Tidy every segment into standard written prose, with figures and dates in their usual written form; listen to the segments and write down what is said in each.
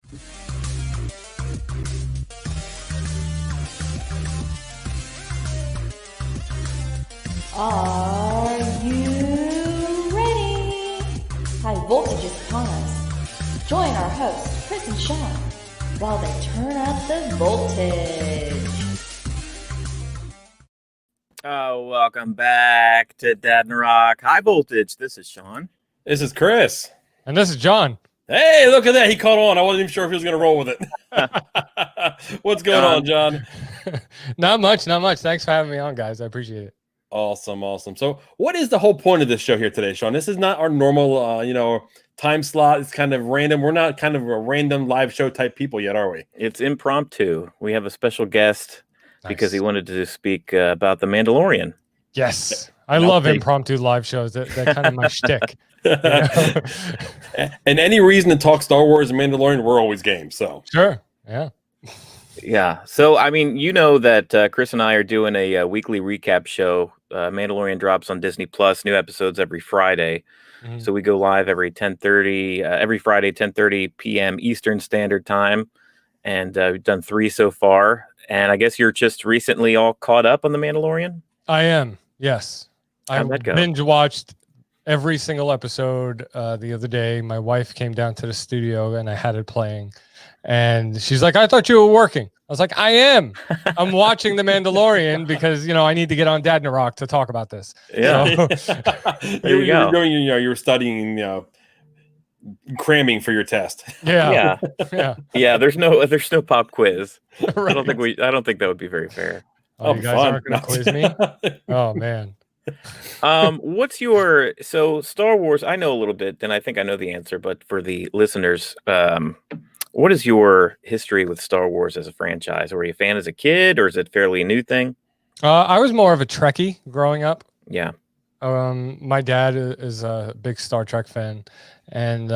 Are you ready? High voltage is upon us. Join our hosts, Chris and Sean, while they turn up the voltage. Welcome back to Dadnarok High Voltage. This is Sean. This is Chris. And this is John. Hey, look at that. He caught on. I wasn't even sure if he was going to roll with it. What's going on, John? Not much. Thanks for having me on, guys. I appreciate it. Awesome. So what is the whole point of this show here today, Sean? This is not our normal, time slot. It's kind of random. We're not kind of a random live show type people yet, are we? It's impromptu. We have a special guest because he wanted to speak about The Mandalorian. Yes. I love impromptu live shows. They're kind of my shtick. And any reason to talk Star Wars and Mandalorian, we're always game. So sure. Yeah. Yeah. So, I mean, you know that Chris and I are doing a weekly recap show. Mandalorian drops on Disney Plus, new episodes every Friday. Mm-hmm. So we go live every 10:30, every Friday, 10:30 p.m. Eastern Standard Time. And we've done 3 so far. And I guess you're just recently all caught up on The Mandalorian? I am. Yes. How'd that go? Binge watched every single episode the other day. My wife came down to the studio and I had it playing. And she's like, I thought you were working. I was like, I am. I'm watching The Mandalorian because, I need to get on Dadnarok to talk about this. Yeah. So, there you go. You were studying, cramming for your test. Yeah. Yeah. There's no pop quiz. Right. I don't think that would be very fair. Oh, you guys aren't going to quiz me? Oh, man. What's your Star Wars? I know a little bit, and I think I know the answer, but for the listeners, what is your history with Star Wars as a franchise? Were you a fan as a kid, or is it fairly a new thing? I was more of a Trekkie growing up. Yeah. My dad is a big Star Trek fan, and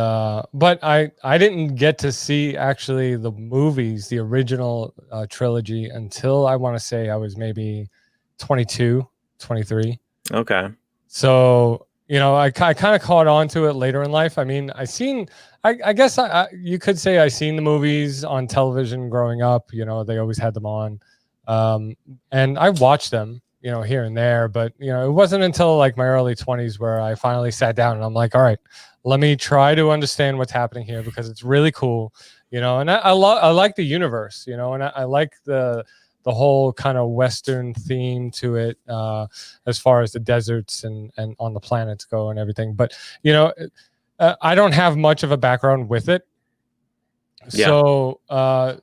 but I didn't get to see actually the movies, the original trilogy, until I want to say I was maybe 22, 23. Okay. So, I kind of caught on to it later in life. I mean, I guess you could say I seen the movies on television growing up. They always had them on. And I watched them, here and there. But, it wasn't until like my early 20s where I finally sat down and I'm like, all right, let me try to understand what's happening here because it's really cool, and I like the universe, and I like the whole kind of Western theme to it, as far as the deserts and on the planets go and everything. But, I don't have much of a background with it. Yeah.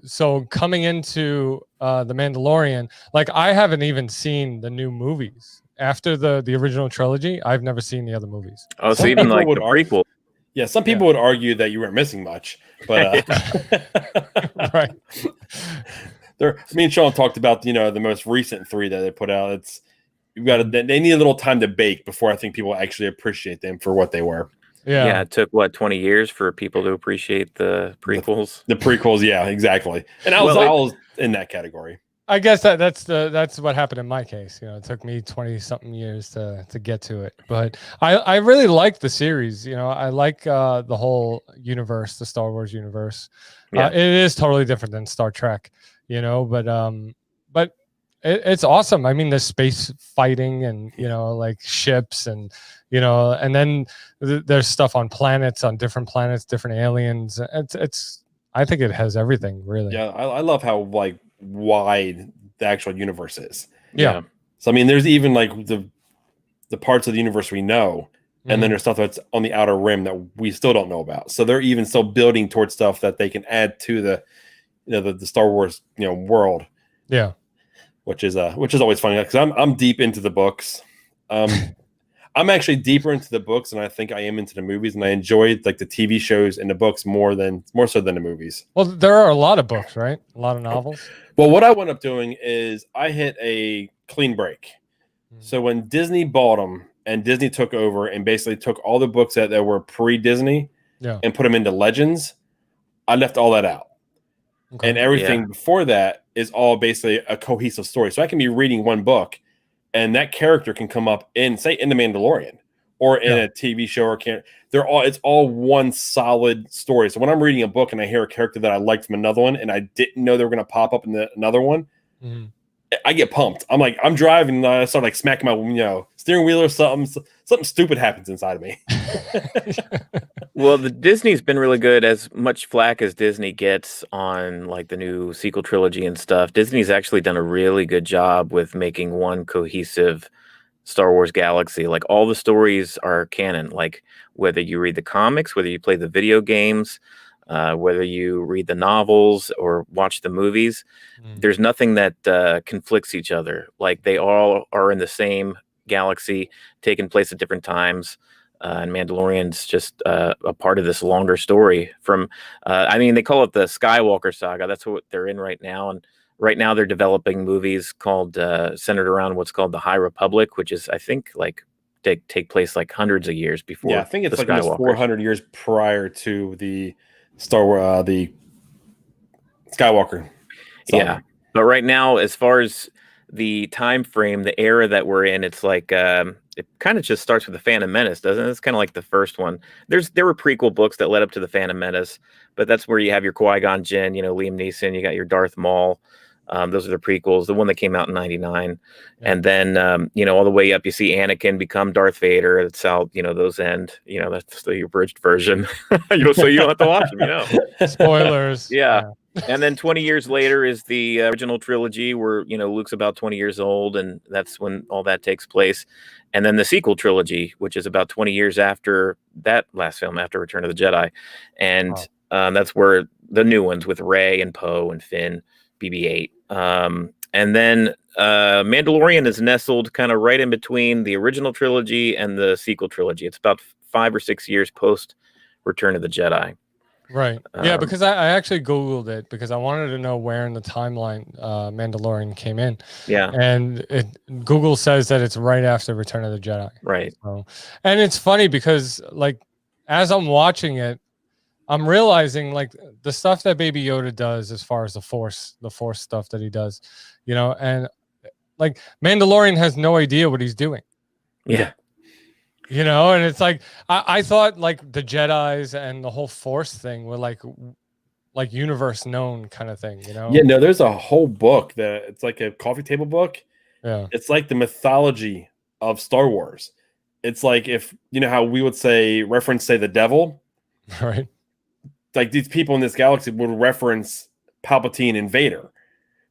So coming into The Mandalorian, like I haven't even seen the new movies. After the original trilogy, I've never seen the other movies. Oh, so even like the prequel. Yeah, some people would argue that you weren't missing much, but right. Me and Sean talked about the most recent 3 that they put out. They need a little time to bake before I think people actually appreciate them for what they were. Yeah, it took 20 years for people to appreciate the prequels. The prequels, yeah, exactly. And I was in that category. I guess that's what happened in my case. It took me 20 something years to get to it, but I really like the series. I like the whole universe, the Star Wars universe. Yeah. It is totally different than Star Trek, but it's awesome. I mean, the space fighting and like ships and and then there's stuff on planets, on different planets, different aliens. It's I think it has everything really. Yeah, I love how like wide the actual universe is. Yeah. So I mean, there's even like the parts of the universe we know, and then there's stuff that's on the outer rim that we still don't know about. So they're even still building towards stuff that they can add to the the Star Wars world. Yeah. Which is always funny because I'm deep into the books. I'm actually deeper into the books than I think I am into the movies, and I enjoy like the TV shows and the books more so than the movies. Well, there are a lot of books, right? A lot of novels. Well, what I wound up doing is I hit a clean break. So when Disney bought them and Disney took over and basically took all the books that were pre-Disney and put them into Legends, I left all that out. Okay. And everything before that is all basically a cohesive story. So I can be reading one book and that character can come up in, say, in The Mandalorian, or in a TV show or can't. It's all one solid story. So when I'm reading a book and I hear a character that I liked from another one and I didn't know they were going to pop up in another one, I get pumped. I'm like, I'm driving and I start like smacking my steering wheel or something. Something stupid happens inside of me. Well, the Disney's been really good. As much flack as Disney gets on like the new sequel trilogy and stuff, Disney's actually done a really good job with making one cohesive Star Wars galaxy. Like all the stories are canon. Like whether you read the comics, whether you play the video games, whether you read the novels or watch the movies, there's nothing that conflicts each other. Like they all are in the same galaxy, taking place at different times. And Mandalorian's just a part of this longer story from, they call it the Skywalker saga. That's what they're in right now. And right now they're developing movies called, centered around what's called the High Republic, which is, I think, like take place like hundreds of years before. Yeah, I think it's like almost 400 years prior to the Star Wars, the Skywalker saga. Yeah. But right now, as far as the time frame, the era that we're in, it's like it kind of just starts with the Phantom Menace, doesn't it? It's kind of like the first one. There were prequel books that led up to the Phantom Menace, but that's where you have your Qui-Gon Jinn, Liam Neeson, you got your Darth Maul. Those are the prequels, the one that came out in 99. Yeah. And then, all the way up, you see Anakin become Darth Vader. That's how, those end. That's the abridged version. So you don't have to watch them, Spoilers. Yeah. And then 20 years later is the original trilogy where, Luke's about 20 years old, and that's when all that takes place. And then the sequel trilogy, which is about 20 years after that last film, after Return of the Jedi. And that's where the new ones with Rey and Poe and Finn, BB-8. And then Mandalorian is nestled kind of right in between the original trilogy and the sequel trilogy. It's about 5 or 6 years post Return of the Jedi. Right. Yeah, because I actually Googled it because I wanted to know where in the timeline Mandalorian came in. Yeah. And Google says that it's right after Return of the Jedi. Right. So, and it's funny because like as I'm watching it, I'm realizing like the stuff that Baby Yoda does as far as the force stuff that he does, and like Mandalorian has no idea what he's doing. Yeah. And it's like I thought like the Jedis and the whole Force thing were like universe known kind of thing, Yeah, no, there's a whole book that it's like a coffee table book. Yeah. It's like the mythology of Star Wars. It's like if how we would say the devil. Right. Like these people in this galaxy would reference Palpatine and Vader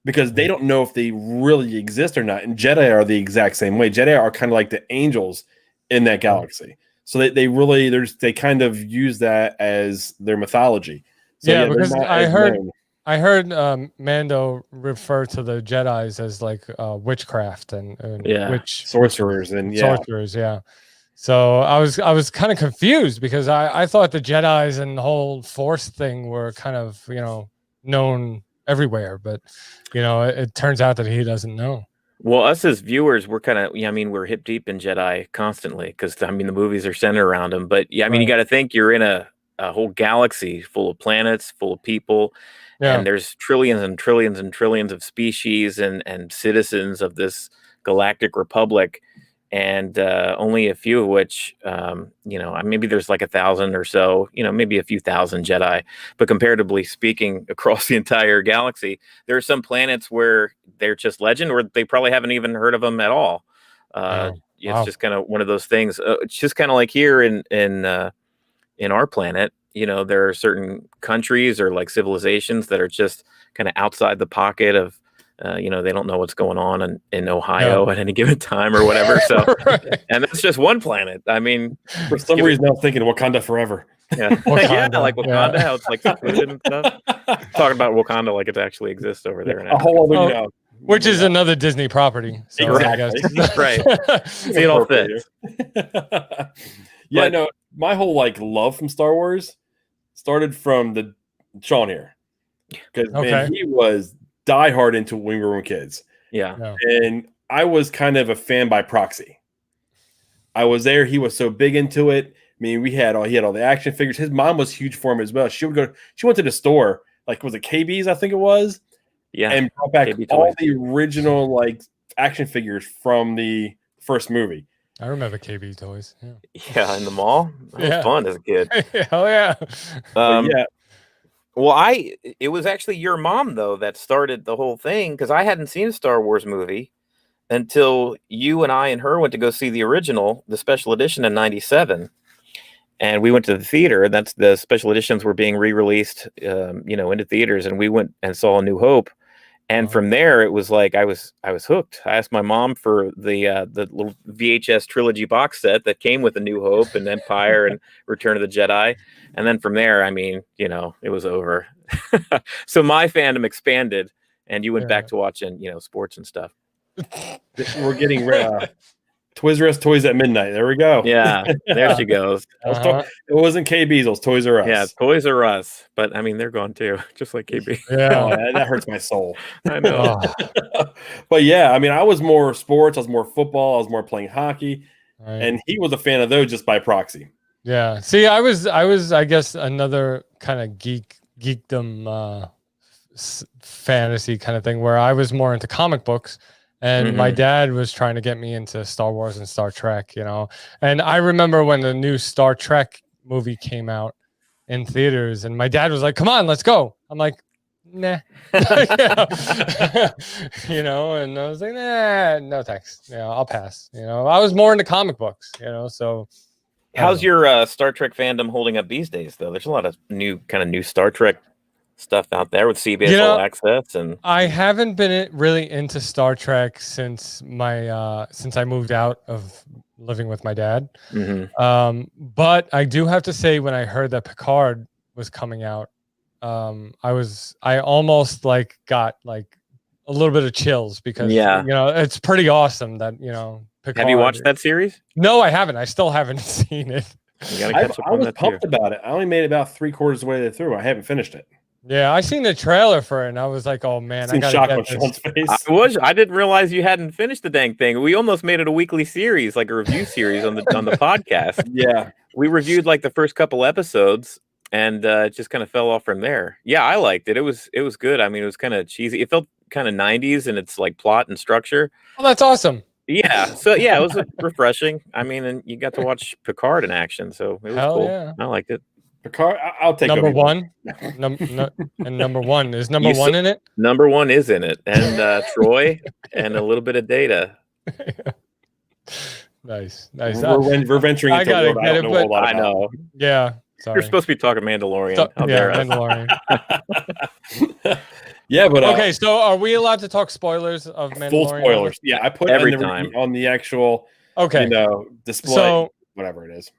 because they don't know if they really exist or not. And Jedi are the exact same way. Jedi are kind of like the angels in that galaxy. So they kind of use that as their mythology. So, because I heard Mando refer to the Jedis as like witchcraft and witch sorcerers and sorcerers. Yeah. So I was kind of confused because I thought the Jedis and the whole Force thing were kind of, known everywhere, but it turns out that he doesn't know. Well, us as viewers, we're kind of, we're hip deep in Jedi constantly because, the movies are centered around them. But, you got to think you're in a whole galaxy full of planets, full of people. Yeah. And there's trillions and trillions and trillions of species and citizens of this galactic republic. And only a few of which, maybe there's like 1,000 or so, maybe a few thousand Jedi. But comparatively speaking, across the entire galaxy, there are some planets where they're just legend, or they probably haven't even heard of them at all. It's just kind of one of those things. It's just kind of like here in our planet. There are certain countries or like civilizations that are just kind of outside the pocket of. They don't know what's going on in Ohio at any given time or whatever. So, right. And that's just one planet. For some reason, I'm thinking Wakanda forever. Yeah, Wakanda, like Wakanda, how it's like secluded and stuff. Talking about Wakanda like it actually exists over there. A whole other, which is another Disney property. So exactly. Right. See, it all fits. No, my whole love from Star Wars started from the Sean here because man, he was diehard into when we were kids. Yeah. And I was kind of a fan by proxy. I was there. He was so big into it. He had all the action figures. His mom was huge for him as well. She went to the store, was it KB's, I think it was? Yeah. And brought back all the original action figures from the first movie. I remember KB toys. Yeah, Yeah, in the mall. That was fun as a kid. Hell yeah. Yeah. Well, it was actually your mom though that started the whole thing, because I hadn't seen a Star Wars movie until you and I and her went to go see the original, the special edition in '97. And we went to the theater, and that's the special editions were being re-released, into theaters, and we went and saw A New Hope. And from there, it was like I was hooked. I asked my mom for the little VHS trilogy box set that came with A New Hope and Empire and Return of the Jedi. And then from there, I mean, it was over. So my fandom expanded, and you went back to watching, sports and stuff. We're getting Toys R Us toys at midnight. There we go. Yeah, there she goes. It wasn't KB's, it was Toys R Us. Yeah, Toys R Us. But I mean, they're gone too, just like KB. Yeah, that hurts my soul. I know. But yeah, I mean, I was more sports. I was more football. I was more playing hockey, and he was a fan of those just by proxy. Yeah. See, I was, I guess, another kind of geekdom fantasy kind of thing where I was more into comic books. And my dad was trying to get me into Star Wars and Star Trek, And I remember when the new Star Trek movie came out in theaters, and my dad was like, "Come on, let's go." I'm like, "Nah," and I was like, "Nah, no thanks. I'll pass." I was more into comic books, So, how's your Star Trek fandom holding up these days? Though there's a lot of new Star Trek stuff out there with CBS All Access, and I haven't been really into Star Trek since I moved out of living with my dad. But I do have to say, when I heard that Picard was coming out, I almost got a little bit of chills, because it's pretty awesome that Picard. Have you watched that series? No, I haven't. I still haven't seen it. You gotta catch up I on was that pumped too. about it. I only made it about 3/4 of the way through. I haven't finished it. Yeah, I seen the trailer for it, and I was like, "Oh man, I gotta get Sean's face. I didn't realize you hadn't finished the dang thing. We almost made it a weekly series, like a review series on the podcast. Yeah, we reviewed like the first couple episodes, and it just kind of fell off from there. Yeah, I liked it. It was good. I mean, it was kind of cheesy. It felt kind of '90s in its like plot and structure. Oh, that's awesome. Yeah. So yeah, it was refreshing. I mean, and you got to watch Picard in action, so it was cool. Yeah. I liked it. Picard, I'll take number one. And number one is number one in it. Number one is in it, and Troy, and a little bit of Data. Nice. We're venturing into a world I don't know a lot about. I know. Yeah. Sorry. You're supposed to be talking Mandalorian. Mandalorian. Yeah, but okay. So, are we allowed to talk spoilers of Mandalorian? Full spoilers. Yeah, I put every it time on the actual. Okay. Display. So, whatever it is.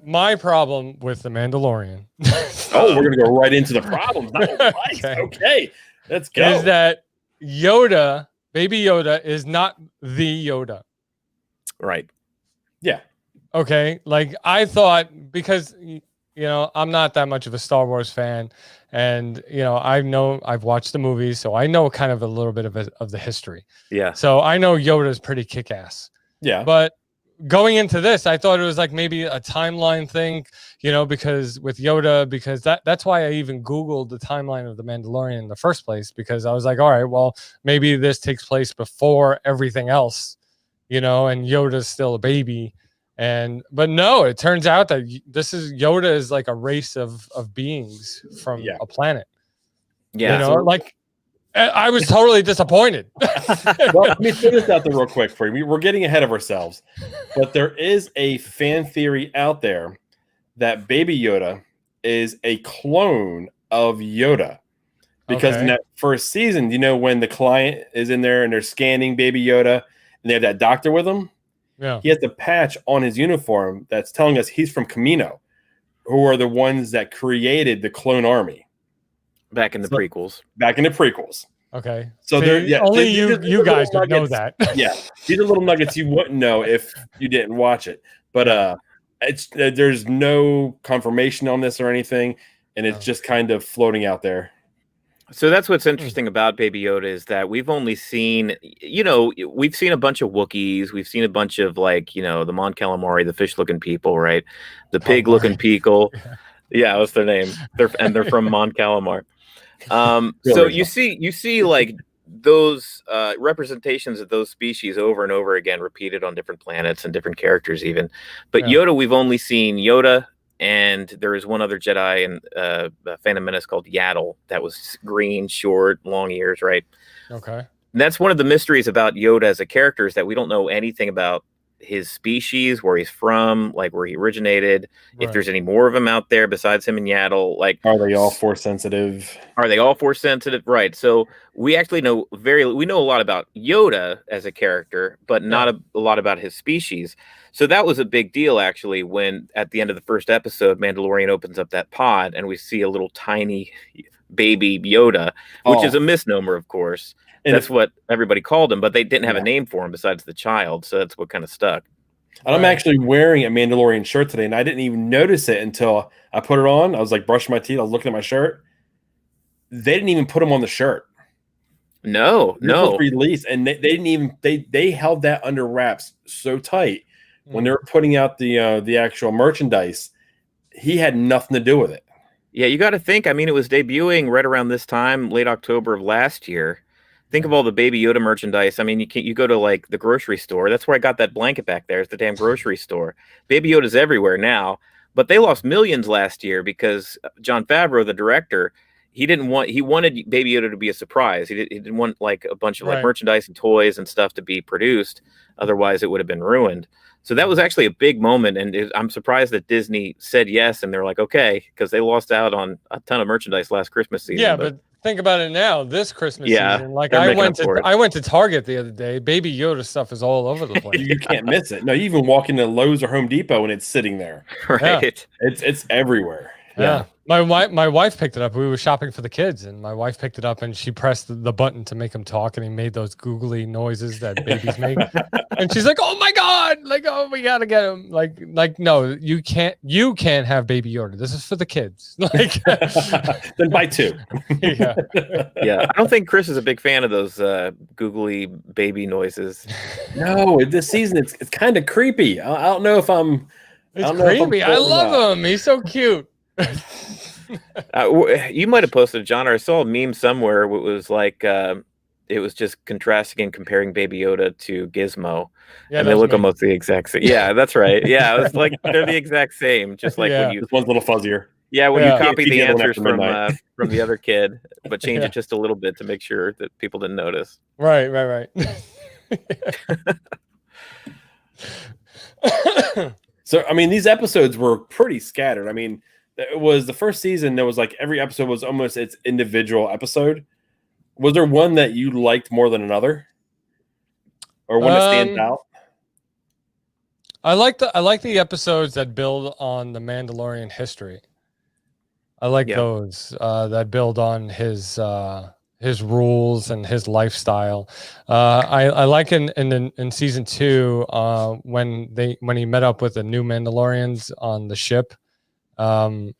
My problem with the Mandalorian. We're gonna go right into the problems. Okay, let's go. Is that Yoda, Baby Yoda, is not the Yoda. Right. Yeah. Okay. Like I thought, because I'm not that much of a Star Wars fan, and I've watched the movies, so I know kind of a little bit of the history. Yeah. So I know Yoda's pretty kick-ass. Yeah. But going into this, I thought it was like maybe a timeline thing, because with Yoda, because that's why I even Googled the timeline of the Mandalorian in the first place, because I was like, all right, well, maybe this takes place before everything else, and Yoda's still a baby. But no, it turns out that Yoda is like a race of beings from a planet. Yeah. Like I was totally disappointed. Well, let me throw this out there real quick for you. We're getting ahead of ourselves, but there is a fan theory out there that Baby Yoda is a clone of Yoda, because in that first season, when the client is in there and they're scanning Baby Yoda, and they have that doctor with him, he has a patch on his uniform that's telling us he's from Kamino, who are the ones that created the clone army. Back in the prequels. Okay. So only you guys would know that. Yeah. These are little nuggets you wouldn't know if you didn't watch it. But there's no confirmation on this or anything, and it's just kind of floating out there. So that's what's interesting about Baby Yoda, is that we've only seen, we've seen a bunch of Wookiees. We've seen a bunch of the Mon Calamari, the fish-looking people, right? The pig-looking people. Yeah, what's their name? They're from Mon Calamar. So you see like those representations of those species over and over again, repeated on different planets and different characters even. But Yoda, we've only seen Yoda, and there is one other Jedi in Phantom Menace called Yaddle that was green, short, long ears, right? Okay. And that's one of the mysteries about Yoda as a character, is that we don't know anything about his species, where he's from, like where he originated, if there's any more of them out there besides him and Yaddle. Like, are they all force sensitive? Right. So we actually know we know a lot about Yoda as a character, but not a lot about his species. So that was a big deal, actually, when at the end of the first episode, Mandalorian opens up that pod and we see a little tiny baby Yoda, which is a misnomer, of course. And that's what everybody called him, but they didn't have a name for him besides the child. So that's what kind of stuck. And I'm actually wearing a Mandalorian shirt today, and I didn't even notice it until I put it on. I was like brushing my teeth. I was looking at my shirt. They didn't even put him on the shirt. No. Released, and they didn't even they held that under wraps so tight when they were putting out the actual merchandise. He had nothing to do with it. Yeah, you got to think. I mean, it was debuting right around this time, late October of last year. Think of all the Baby Yoda merchandise. I mean, you go to like the grocery store. That's where I got that blanket back there. It's the damn grocery store. Baby Yoda's everywhere now, but they lost millions last year because Jon Favreau, the director, he wanted Baby Yoda to be a surprise. He didn't want like a bunch of like merchandise and toys and stuff to be produced. Otherwise, it would have been ruined. So that was actually a big moment, and I'm surprised that Disney said yes, and they're like, okay, because they lost out on a ton of merchandise last Christmas season. Yeah, but think about it now, this Christmas season. Like I went to Target the other day. Baby Yoda stuff is all over the place. You can't miss it. No, you even walk into Lowe's or Home Depot and it's sitting there. Right. Yeah. It's everywhere. Yeah. My wife picked it up. We were shopping for the kids, and my wife picked it up, and she pressed the button to make him talk, and he made those googly noises that babies make. And she's like, "Oh my god! Like, oh, we gotta get him! Like, no, you can't have Baby Yoda. This is for the kids. Like, then buy two." Yeah. I don't think Chris is a big fan of those googly baby noises. No, this season it's kind of creepy. I don't know if I'm. It's creepy. I love him. He's so cute. You might have posted, John, or I saw a meme somewhere. It was like it was just contrasting and comparing Baby Yoda to Gizmo, and they look almost the exact same. Yeah, that's right. Yeah, it was like they're the exact same, just like when you. This one's a little fuzzier. Yeah, when you copy the answers from the other kid, but change it just a little bit to make sure that people didn't notice. Right. So, I mean, these episodes were pretty scattered. I mean, it was the first season. There was like every episode was almost its individual episode. Was there one that you liked more than another, or one that stands out? I like the episodes that build on the Mandalorian history. I like those that build on his rules and his lifestyle. I like in season 2 when he met up with the new Mandalorians on the ship. When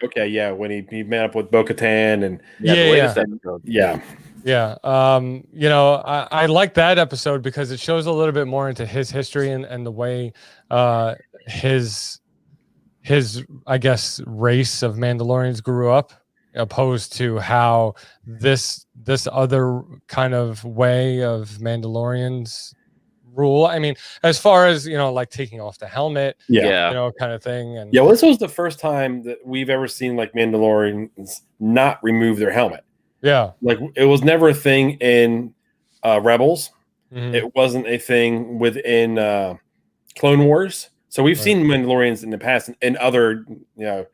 he met up with Bo-Katan and I like that episode because it shows a little bit more into his history and the way his I guess race of Mandalorians grew up, opposed to how this other kind of way of Mandalorians rule. I mean, as far as, like taking off the helmet, kind of thing. And this was the first time that we've ever seen like Mandalorians not remove their helmet. Yeah. Like it was never a thing in Rebels. Mm-hmm. It wasn't a thing within Clone Wars. So we've seen Mandalorians in the past in other, in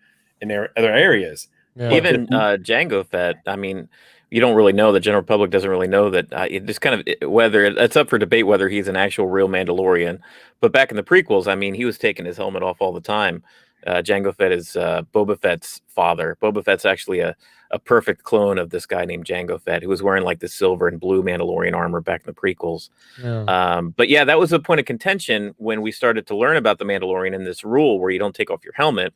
other areas. Yeah. Even Jango Fett. I mean, you don't really know. The general public doesn't really know that. It just kind of whether it's up for debate whether he's an actual real Mandalorian. But back in the prequels, I mean, he was taking his helmet off all the time. Jango Fett is Boba Fett's father. Boba Fett's actually a perfect clone of this guy named Jango Fett, who was wearing like the silver and blue Mandalorian armor back in the prequels. Yeah. But yeah, that was a point of contention when we started to learn about the Mandalorian and this rule where you don't take off your helmet.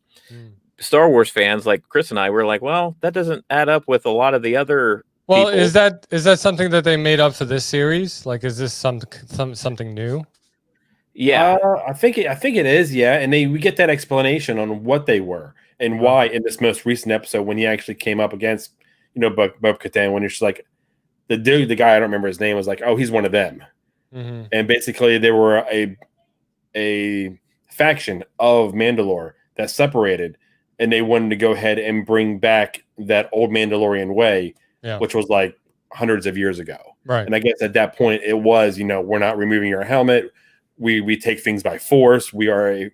Star Wars fans like Chris and I were like, well, that doesn't add up with a lot of the other people. Is that something that they made up for this series? Like, is this something new? Yeah, I think it is. Yeah, and we get that explanation on what they were and why in this most recent episode when he actually came up against Bo-Katan, when you're just like, the guy, I don't remember his name, was like, oh, he's one of them. And basically they were a faction of Mandalore that separated, and they wanted to go ahead and bring back that old Mandalorian way, which was like hundreds of years ago. Right. And I guess at that point it was, we're not removing your helmet. We take things by force. We are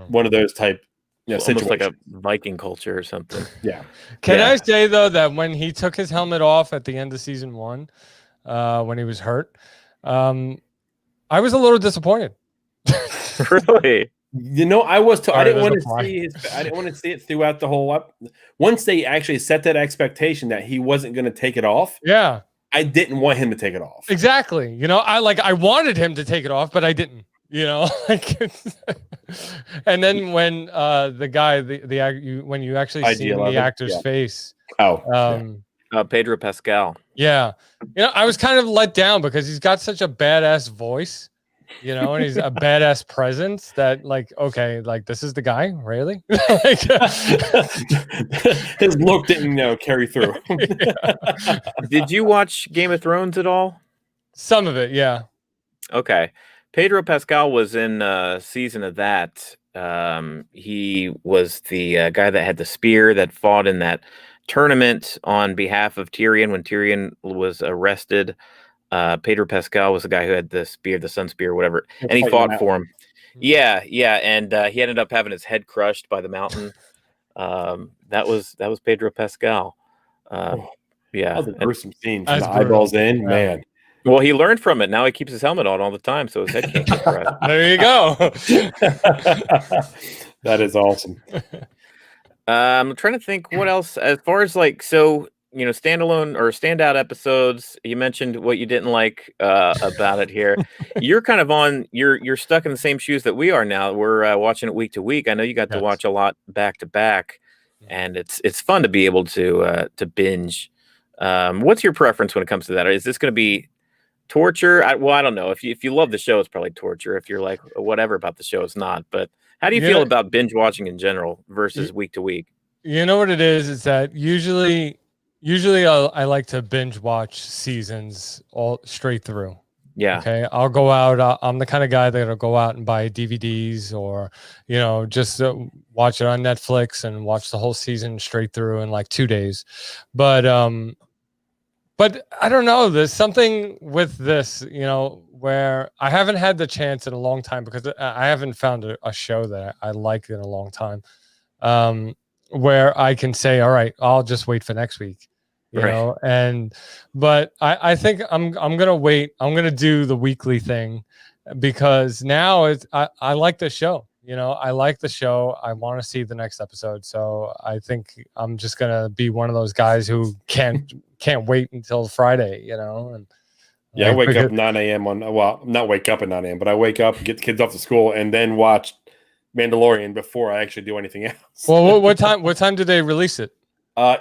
one of those type, almost like a Viking culture or something. Yeah. Can I say though that when he took his helmet off at the end of season 1, when he was hurt, I was a little disappointed. Really? I was. I didn't want to see I didn't want to see it throughout the whole up. Once they actually set that expectation that he wasn't going to take it off. Yeah. I didn't want him to take it off. Exactly. I wanted him to take it off, but I didn't. And then when the guy, when you actually see the actor's face. Pedro Pascal. Yeah. I was kind of let down because he's got such a badass voice. And he's a badass presence that this is the guy, really? His look didn't carry through. Did you watch Game of Thrones at all? Some of it, yeah. Okay. Pedro Pascal was in a season of that. He was the guy that had the spear that fought in that tournament on behalf of Tyrion when Tyrion was arrested. Pedro Pascal was the guy who had the spear, the sun spear, whatever, and he fought for him. Yeah, and he ended up having his head crushed by the mountain. That was Pedro Pascal. That was a gruesome scene from the eyeballs in, man. Well, he learned from it. Now he keeps his helmet on all the time, so his head can't get crushed. There you go. That is awesome. I'm trying to think what else as far as standalone or standout episodes. You mentioned what you didn't like about it here. You're kind of you're stuck in the same shoes that we are now. We're watching it week to week. I know you got to watch a lot back to back, and it's fun to be able to binge. What's your preference when it comes to that? Is this going to be torture? I don't know. If you love the show, it's probably torture. If you're like whatever about the show, it's not. But how do you feel about binge watching in general versus week to week? You know what it is that usually I like to binge watch seasons all straight through. Yeah. Okay. I'll go out. I'm the kind of guy that'll go out and buy DVDs or, just watch it on Netflix and watch the whole season straight through in like 2 days. But I don't know. There's something with this, where I haven't had the chance in a long time because I haven't found a show that I like in a long time, where I can say, all right, I'll just wait for next week. But I think I'm gonna wait. I'm gonna do the weekly thing because now I like the show. I like the show. I want to see the next episode. So I think I'm just gonna be one of those guys who can't wait until Friday. And I wake up at 9 a.m. not wake up at 9 a.m. but I wake up, get the kids off to school, and then watch Mandalorian before I actually do anything else. Well, what time do they release it?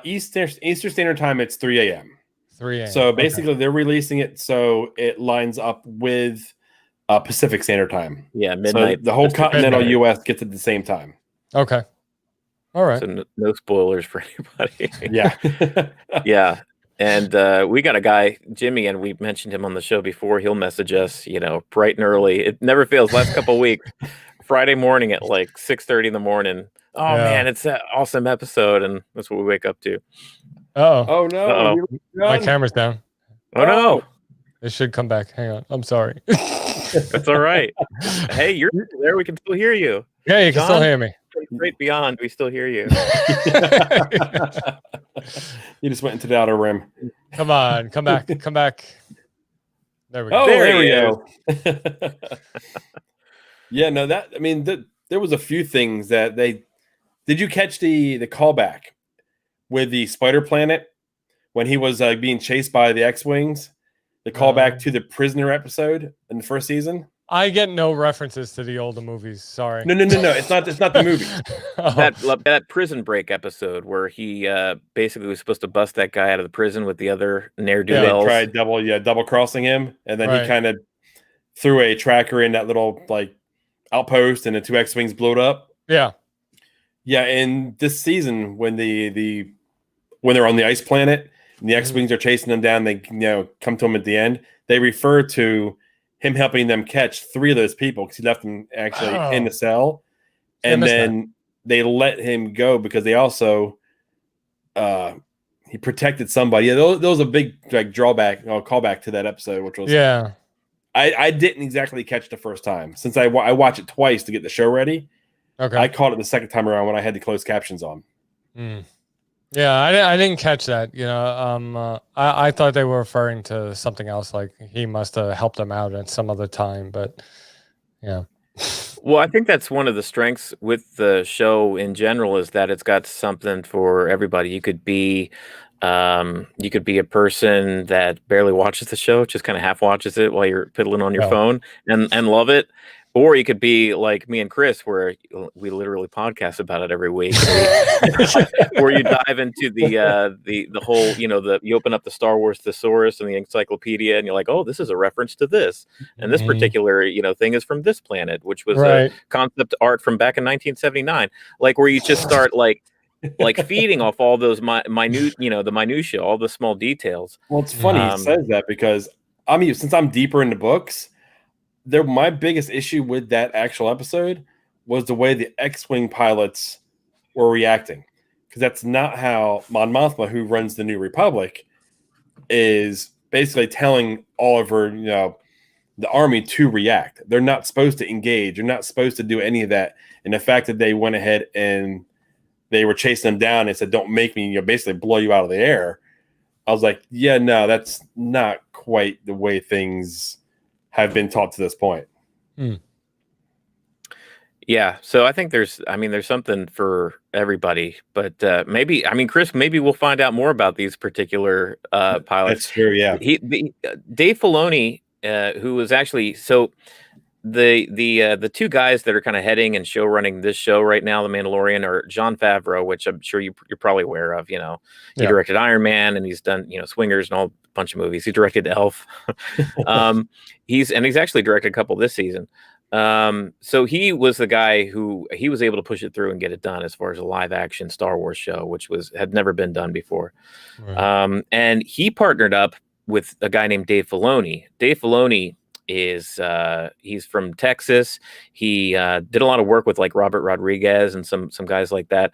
Eastern Standard Time, it's 3 a.m. 3 a.m. So basically, they're releasing it so it lines up with Pacific Standard Time. Yeah, midnight. So the whole continental U.S. gets at the same time. Okay. All right. So no spoilers for anybody. Yeah. Yeah. And we got a guy, Jimmy, and we mentioned him on the show before. He'll message us, bright and early. It never fails. Last couple of weeks, Friday morning at like 6:30 in the morning. Oh man, it's that awesome episode, and that's what we wake up to. Oh no, my camera's down. Oh no, it should come back. Hang on, I'm sorry. That's all right. Hey, you're there. We can still hear you. Yeah, you can still hear me. Straight beyond, we still hear you. You just went into the outer rim. Come on, come back. There we go. Oh, there we go. Yeah, no, there was a few things that did you catch the callback with the Spider Planet when he was being chased by the X-Wings? The callback to the Prisoner episode in the first season? I get no references to the older movies. Sorry. No. It's not the movie. That Prison Break episode where he basically was supposed to bust that guy out of the prison with the other ne'er-do-wells. Tried double crossing him, and then he kind of threw a tracker in that little outpost, and the two X-Wings blew it up. Yeah. And this season when they're on the ice planet, and the X-Wings are chasing them down. They come to him at the end. They refer to him helping them catch 3 of those people because he left them actually in the cell. And then they let him go because they also he protected somebody. Yeah, there was a big drawback or callback to that episode, which was I didn't exactly catch the first time since I watch it twice to get the show ready. Okay, I caught it the second time around when I had the closed captions on. Yeah, I didn't catch that. I thought they were referring to something else, like he must have helped them out at some other time. But yeah. Well, I think that's one of the strengths with the show in general is that it's got something for everybody. You could be a person that barely watches the show, just kind of half watches it while you're piddling on your phone and love it. Or you could be like me and Chris, where we literally podcast about it every week, where you dive into the whole, you open up the Star Wars thesaurus and the encyclopedia, and you're like, oh, this is a reference to this, and this particular thing is from this planet, which was a concept art from back in 1979, like where you just start like feeding off all those minute, the minutia, all the small details. Well, it's funny he says that because since I'm deeper into books. My biggest issue with that actual episode was the way the X-Wing pilots were reacting, because that's not how Mon Mothma, who runs the New Republic, is basically telling all of her, the army to react. They're not supposed to engage. They're not supposed to do any of that. And the fact that they went ahead and they were chasing them down and said, "Don't make me, basically blow you out of the air." I was like, yeah, no, that's not quite the way things have been taught to this point. Yeah, so I think there's something for everybody, but Chris, maybe we'll find out more about these particular pilots. That's true. Yeah, Dave Filoni, who was actually the 2 guys that are kind of heading and show running this show right now, The Mandalorian, are Jon Favreau, which I'm sure you're probably aware of. He directed Iron Man, and he's done Swingers and all bunch of movies. He directed Elf. He's actually directed a couple this season. So he was the guy who he was able to push it through and get it done as far as a live action Star Wars show, which had never been done before. Right. And he partnered up with a guy named Dave Filoni. Dave Filoni is he's from Texas. He did a lot of work with like Robert Rodriguez and some guys like that.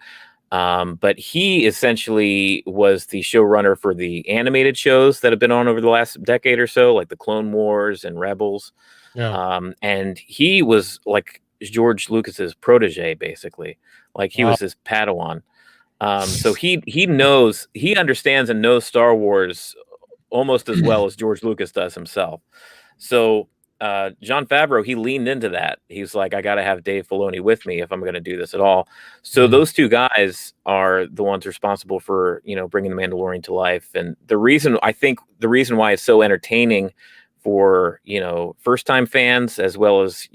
But he essentially was the showrunner for the animated shows that have been on over the last decade or so, like the Clone Wars and Rebels. Yeah. And he was like George Lucas's protege, basically. Like he was his Padawan. So he understands and knows Star Wars almost as well as George Lucas does himself. So Jon Favreau, he leaned into that. He's like, I got to have Dave Filoni with me if I'm going to do this at all. So those 2 guys are the ones responsible for, bringing The Mandalorian to life. And the reason why it's so entertaining for, first-time fans as well as,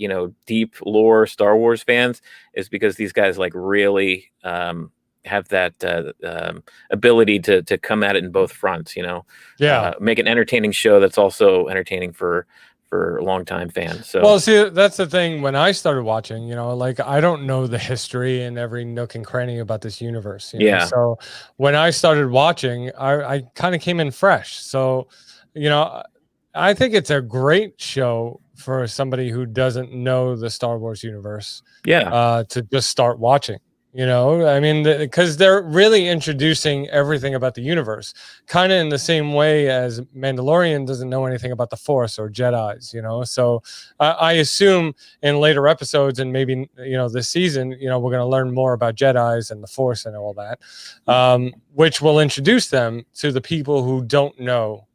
deep lore Star Wars fans is because these guys like really have that ability to come at it in both fronts, make an entertaining show that's also entertaining for longtime fans. So, well, see, that's the thing. When I started watching, like I don't know the history and every nook and cranny about this universe. So when I started watching, I kind of came in fresh. So, I think it's a great show for somebody who doesn't know the Star Wars universe. Yeah. To just start watching. Because they're really introducing everything about the universe, kind of in the same way as Mandalorian doesn't know anything about the Force or Jedis, So I assume in later episodes and maybe, this season, we're going to learn more about Jedis and the Force and all that, which will introduce them to the people who don't know,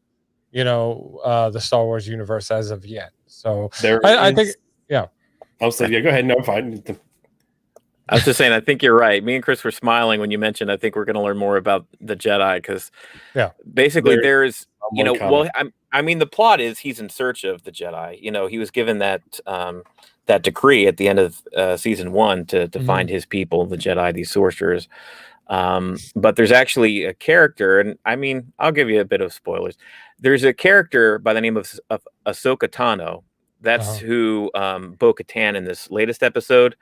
the Star Wars universe as of yet. So I think, yeah. I'll say, yeah, go ahead. No, fine. I was just saying, I think you're right. Me and Chris were smiling when you mentioned, I think we're going to learn more about the Jedi because basically there's, the plot is he's in search of the Jedi. He was given that decree at the end of season 1 to find his people, the Jedi, these sorcerers. But there's actually a character, and I'll give you a bit of spoilers. There's a character by the name of Ahsoka Tano. That's who Bo-Katan in this latest episode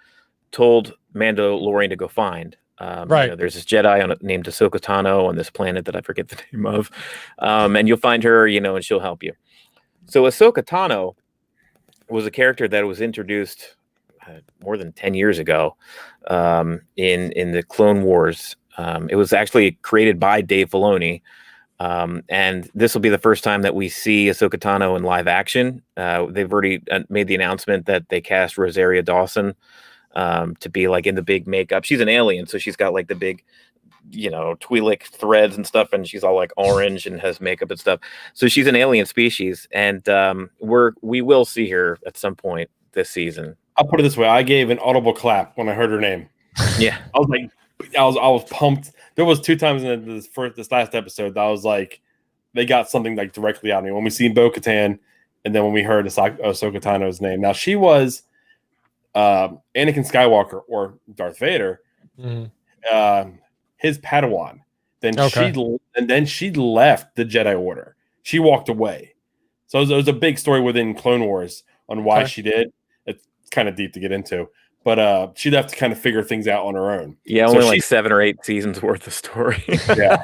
told Mandalorian to go find. Right. There's this Jedi named Ahsoka Tano on this planet that I forget the name of, and you'll find her, and she'll help you. So Ahsoka Tano was a character that was introduced more than 10 years ago in the Clone Wars. It was actually created by Dave Filoni. And this will be the first time that we see Ahsoka Tano in live action. They've already made the announcement that they cast Rosaria Dawson to be like in the big makeup. She's an alien, so she's got like the big, Twi'lek threads and stuff, and she's all like orange and has makeup and stuff. So she's an alien species, and we will see her at some point this season. I'll put it this way: I gave an audible clap when I heard her name. Yeah, I was like, I was pumped. There was 2 times in this last episode that I was like, they got something like directly out of me when we seen Bo-Katan, and then when we heard Ahsoka Tano's name. Now she was Anakin Skywalker or Darth Vader, his Padawan. Then she left the Jedi Order. She walked away. So it was a big story within Clone Wars on why she did. It's kind of deep to get into. But she'd have to kind of figure things out on her own. Yeah, only like 7 or 8 seasons worth of story. Yeah.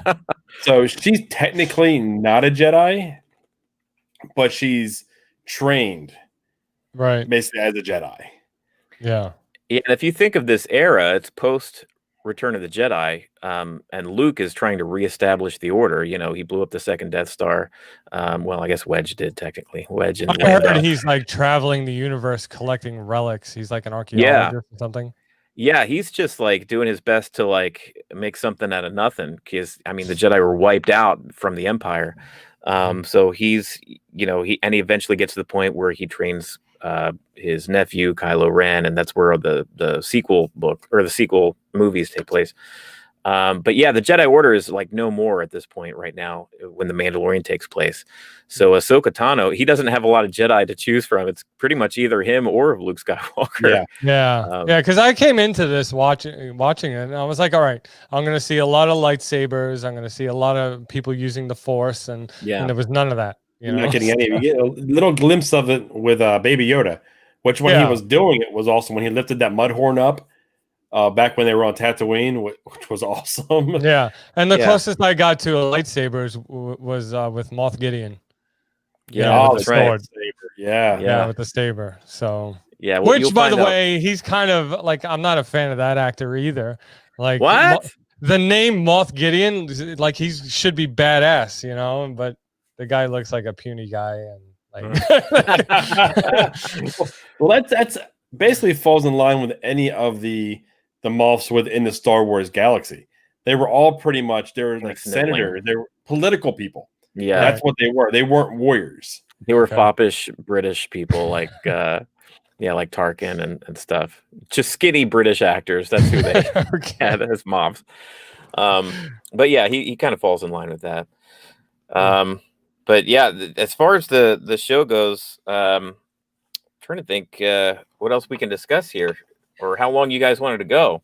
So she's technically not a Jedi, but she's trained, right, basically as a Jedi. Yeah. Yeah, and if you think of this era, it's post Return of the Jedi, and Luke is trying to reestablish the Order. He blew up the second Death Star. Well, I guess Wedge did technically. Wedge and I heard he's like traveling the universe collecting relics. He's like an archaeologist or something. Yeah, he's just like doing his best to like make something out of nothing. Because the Jedi were wiped out from the Empire. So he's he eventually gets to the point where he trains his nephew Kylo Ren, and that's where the sequel book or the sequel movies take place. But yeah, the Jedi Order is like no more at this point right now when the Mandalorian takes place. So Ahsoka Tano, he doesn't have a lot of Jedi to choose from. It's pretty much either him or Luke Skywalker. Yeah. Because I came into this watching it, and I was like, all right, I'm going to see a lot of lightsabers. I'm going to see a lot of people using the Force, and there was none of that. You're not getting any. You get a little glimpse of it with Baby Yoda, which when he was doing it was awesome. When he lifted that mud horn up back when they were on Tatooine, which was awesome. Yeah, and the closest I got to a lightsaber was with Moff Gideon. Yeah, that's right. Yeah, with the saber. So which, by the way, he's kind of like, I'm not a fan of that actor either. Like what? The name Moff Gideon, like he should be badass, but the guy looks like a puny guy, and like. Well, that's basically falls in line with any of the Moffs within the Star Wars galaxy. They were all pretty much, they were like senators, they were political people. Yeah, that's what they were. They weren't warriors. They were foppish British people, like like Tarkin and stuff. Just skinny British actors. That's who they had as Moffs. But yeah, he kind of falls in line with that. But yeah, as far as the show goes, trying to think what else we can discuss here, or how long you guys wanted to go.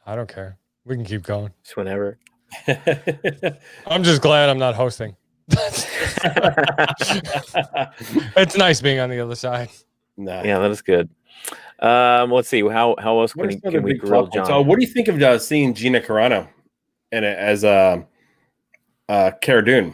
I don't care. We can keep going. Just whenever. I'm just glad I'm not hosting. It's nice being on the other side. Nah. Yeah, that is good. Let's see. How else can we grill John? So, what do you think of seeing Gina Carano in it as Cara Dune?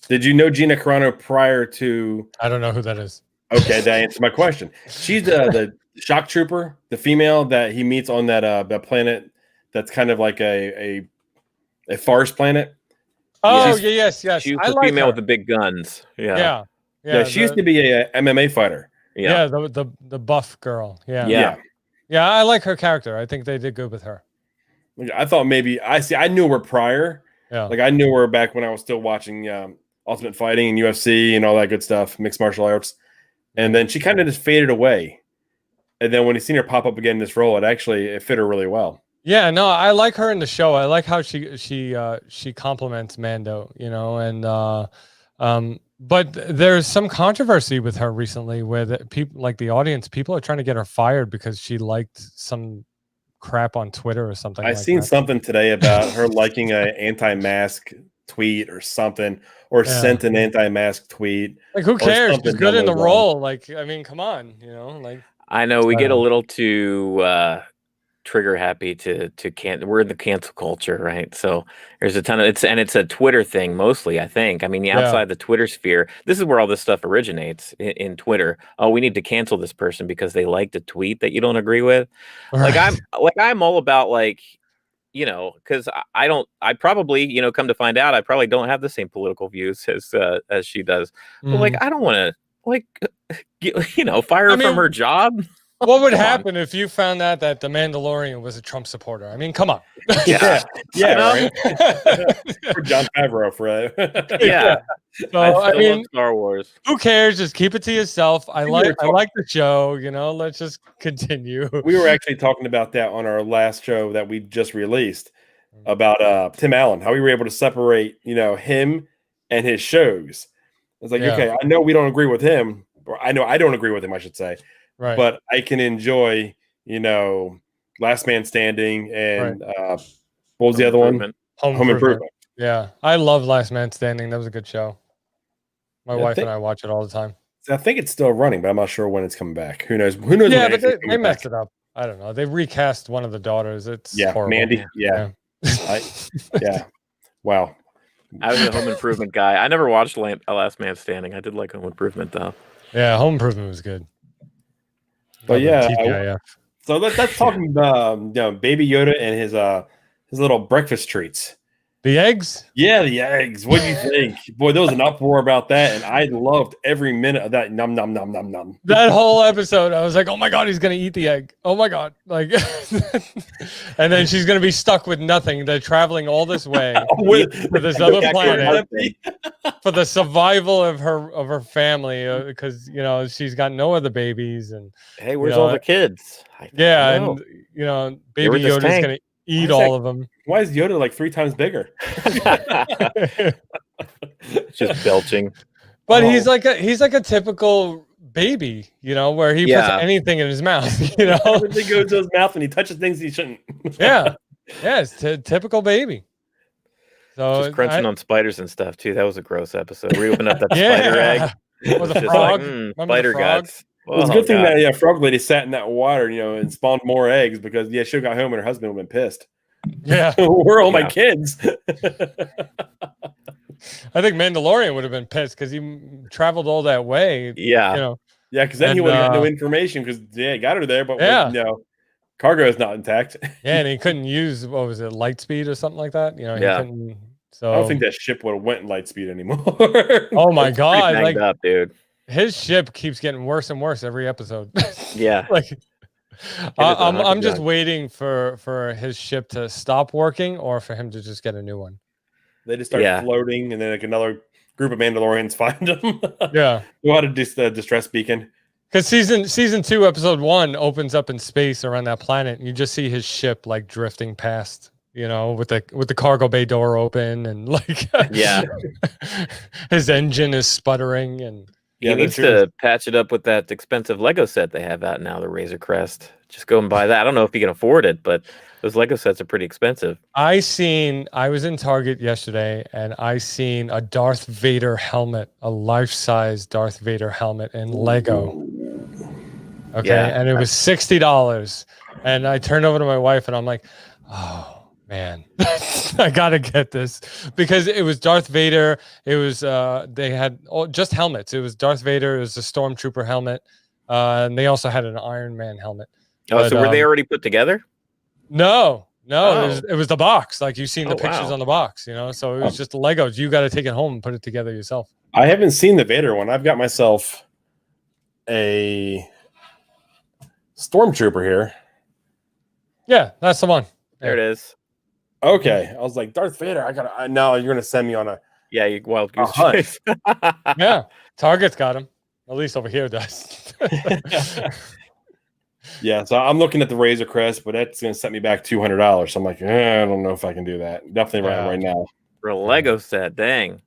Did you know Gina Carano prior to? I don't know who that is. Okay, that answers my question. She's the shock trooper, the female that he meets on that planet that's kind of like a forest planet. Oh, yes. She's the female with the big guns. Yeah. She used to be a MMA fighter. Yeah, the buff girl. Yeah. I like her character. I think they did good with her. I thought maybe I knew her prior. Yeah. Like I knew her back when I was still watching Ultimate Fighting and UFC and all that good stuff, mixed martial arts. And then she kind of just faded away. And then when you seen her pop up again in this role, it fit her really well. Yeah, no, I like her in the show. I like how she compliments Mando, and but there's some controversy with her recently where people like the audience, people are trying to get her fired because she liked some crap on Twitter or something. I seen something today about her liking an anti-mask tweet or something, or sent an anti-mask tweet. Like, who cares? She's good in the role. Like, I mean, come on, like. I know we get a little too trigger happy to we're in the cancel culture, right? So there's a ton of it's a Twitter thing mostly, I think. I mean, outside the Twitter sphere, this is where all this stuff originates in Twitter. Oh, we need to cancel this person because they liked a tweet that you don't agree with. Right. I'm all about like, because I probably, come to find out, I probably don't have the same political views as she does. But like, I don't want to like, fire her from her job. What would happen if you found out that the Mandalorian was a Trump supporter? I mean, come on. Yeah, right. For John Favreau, for yeah. So I mean, love Star Wars. Who cares? Just keep it to yourself. I like the show. Let's just continue. We were actually talking about that on our last show that we just released about Tim Allen, how we were able to separate, him and his shows. It's like, okay, I know we don't agree with him, or I know I don't agree with him, I should say. Right. But I can enjoy, Last Man Standing and what was the other one? Home Improvement. Yeah, I love Last Man Standing. That was a good show. My wife and I watch it all the time. I think it's still running, but I'm not sure when it's coming back. Who knows? Yeah, but they messed it up. I don't know. They recast one of the daughters. It's horrible. Mandy. Yeah. Wow. I was a Home Improvement guy. I never watched Last Man Standing. I did like Home Improvement though. Yeah, Home Improvement was good. But so let's talk about Baby Yoda and his little breakfast treats. The eggs? Yeah, the eggs. What do you think? Boy, there was an uproar about that, and I loved every minute of that. Num num num num num. That whole episode, I was like, "Oh my god, he's gonna eat the egg! Oh my god!" Like, and then she's gonna be stuck with nothing. They're traveling all this way to this other planet for the survival of her family, because she's got no other babies. And hey, where's all the kids? And Baby Yoda's gonna eat all of them. Why is Yoda like 3 times bigger? Just belching. But he's like a typical baby, where he puts anything in his mouth. Everything goes to his mouth and he touches things he shouldn't. It's typical baby. So just crunching on spiders and stuff too. That was a gross episode. We opened up that spider egg. Was a frog? Spider guts. It was a good thing that Frog Lady sat in that water, and spawned more eggs, because she got home and her husband would have been pissed. Yeah, where are all my kids? I think Mandalorian would have been pissed because he traveled all that way. Yeah, because then he would have had no information, because got her there, but cargo is not intact. And he couldn't use light speed or something like that. He couldn't. So I don't think that ship would have went in light speed anymore. Oh my god, up, dude. His ship keeps getting worse and worse every episode. Yeah. I'm just waiting for his ship to stop working, or for him to just get a new one. They just start floating, and then another group of Mandalorians find them. Yeah. Go out of distress beacon. Because season 2, episode 1 opens up in space around that planet, and you just see his ship like drifting past, with the cargo bay door open, and his engine is sputtering, and he needs to patch it up with that expensive Lego set they have out now, the Razor Crest. Just go and buy that. I don't know if you can afford it, but those Lego sets are pretty expensive. I was in Target yesterday, and I seen a Darth Vader helmet, a life-size Darth Vader helmet in Lego. Okay, and it was $60. And I turned over to my wife, and I'm like, oh man, I gotta get this, because it was Darth Vader. It was they had just helmets. It was Darth Vader. It was a Stormtrooper helmet, and they also had an Iron Man helmet. Oh, so were they already put together? No. It was the box. Like, you've seen the pictures on the box, So it was just the Legos. You got to take it home and put it together yourself. I haven't seen the Vader one. I've got myself a Stormtrooper here. Yeah, that's the one. There it is. Okay, I was like, Darth Vader. No, you're gonna send me on a wild goose chase. Yeah, Target's got him. At least over here does. Yeah, so I'm looking at the Razor Crest, but that's gonna set me back $200. So I'm like, I don't know if I can do that. Definitely right now. For a Lego set, dang.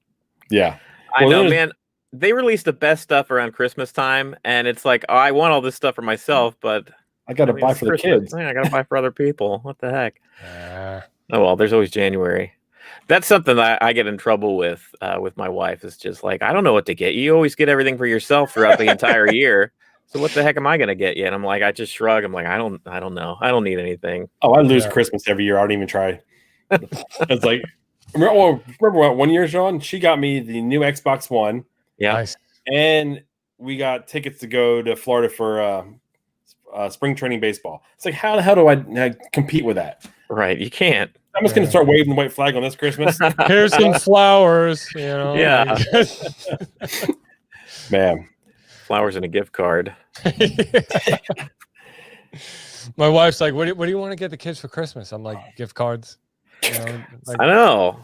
Yeah, I know, man. They release the best stuff around Christmas time, and it's like, I want all this stuff for myself, but I gotta buy for the kids. I gotta buy for other people. What the heck? Oh well, there's always January. That's something that I get in trouble with my wife. Is just like, I don't know what to get. You always get everything for yourself throughout the entire year. So what the heck am I gonna get you? And I'm like, I just shrug. I'm like, I don't know. I don't need anything. Oh, I lose Christmas every year. I don't even try. It's like, remember what 1 year, Sean? She got me the new Xbox One. Yeah. Nice. And we got tickets to go to Florida for spring training baseball. It's like, how the hell do I compete with that? Right. You can't. I'm just going to start waving the white flag on this Christmas. Here's some flowers, you know. Yeah. Man. Flowers and a gift card. My wife's like, what do you want to get the kids for Christmas? I'm like, gift cards. You know, like, I know.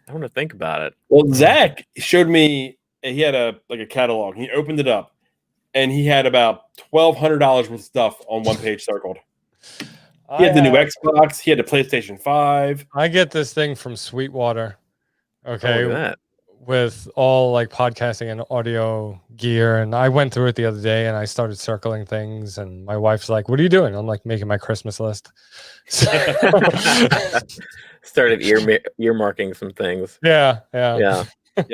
I want to think about it. Well, Zach showed me, he had a catalog. He opened it up and he had about $1,200 worth of stuff on one page circled. He had the new Xbox. He had the PlayStation 5. I get this thing from Sweetwater. Okay. Oh, look at that. With all like podcasting and audio gear. And I went through it the other day and I started circling things. And my wife's like, what are you doing? I'm like, making my Christmas list. Started earmarking some things. Yeah. Yeah,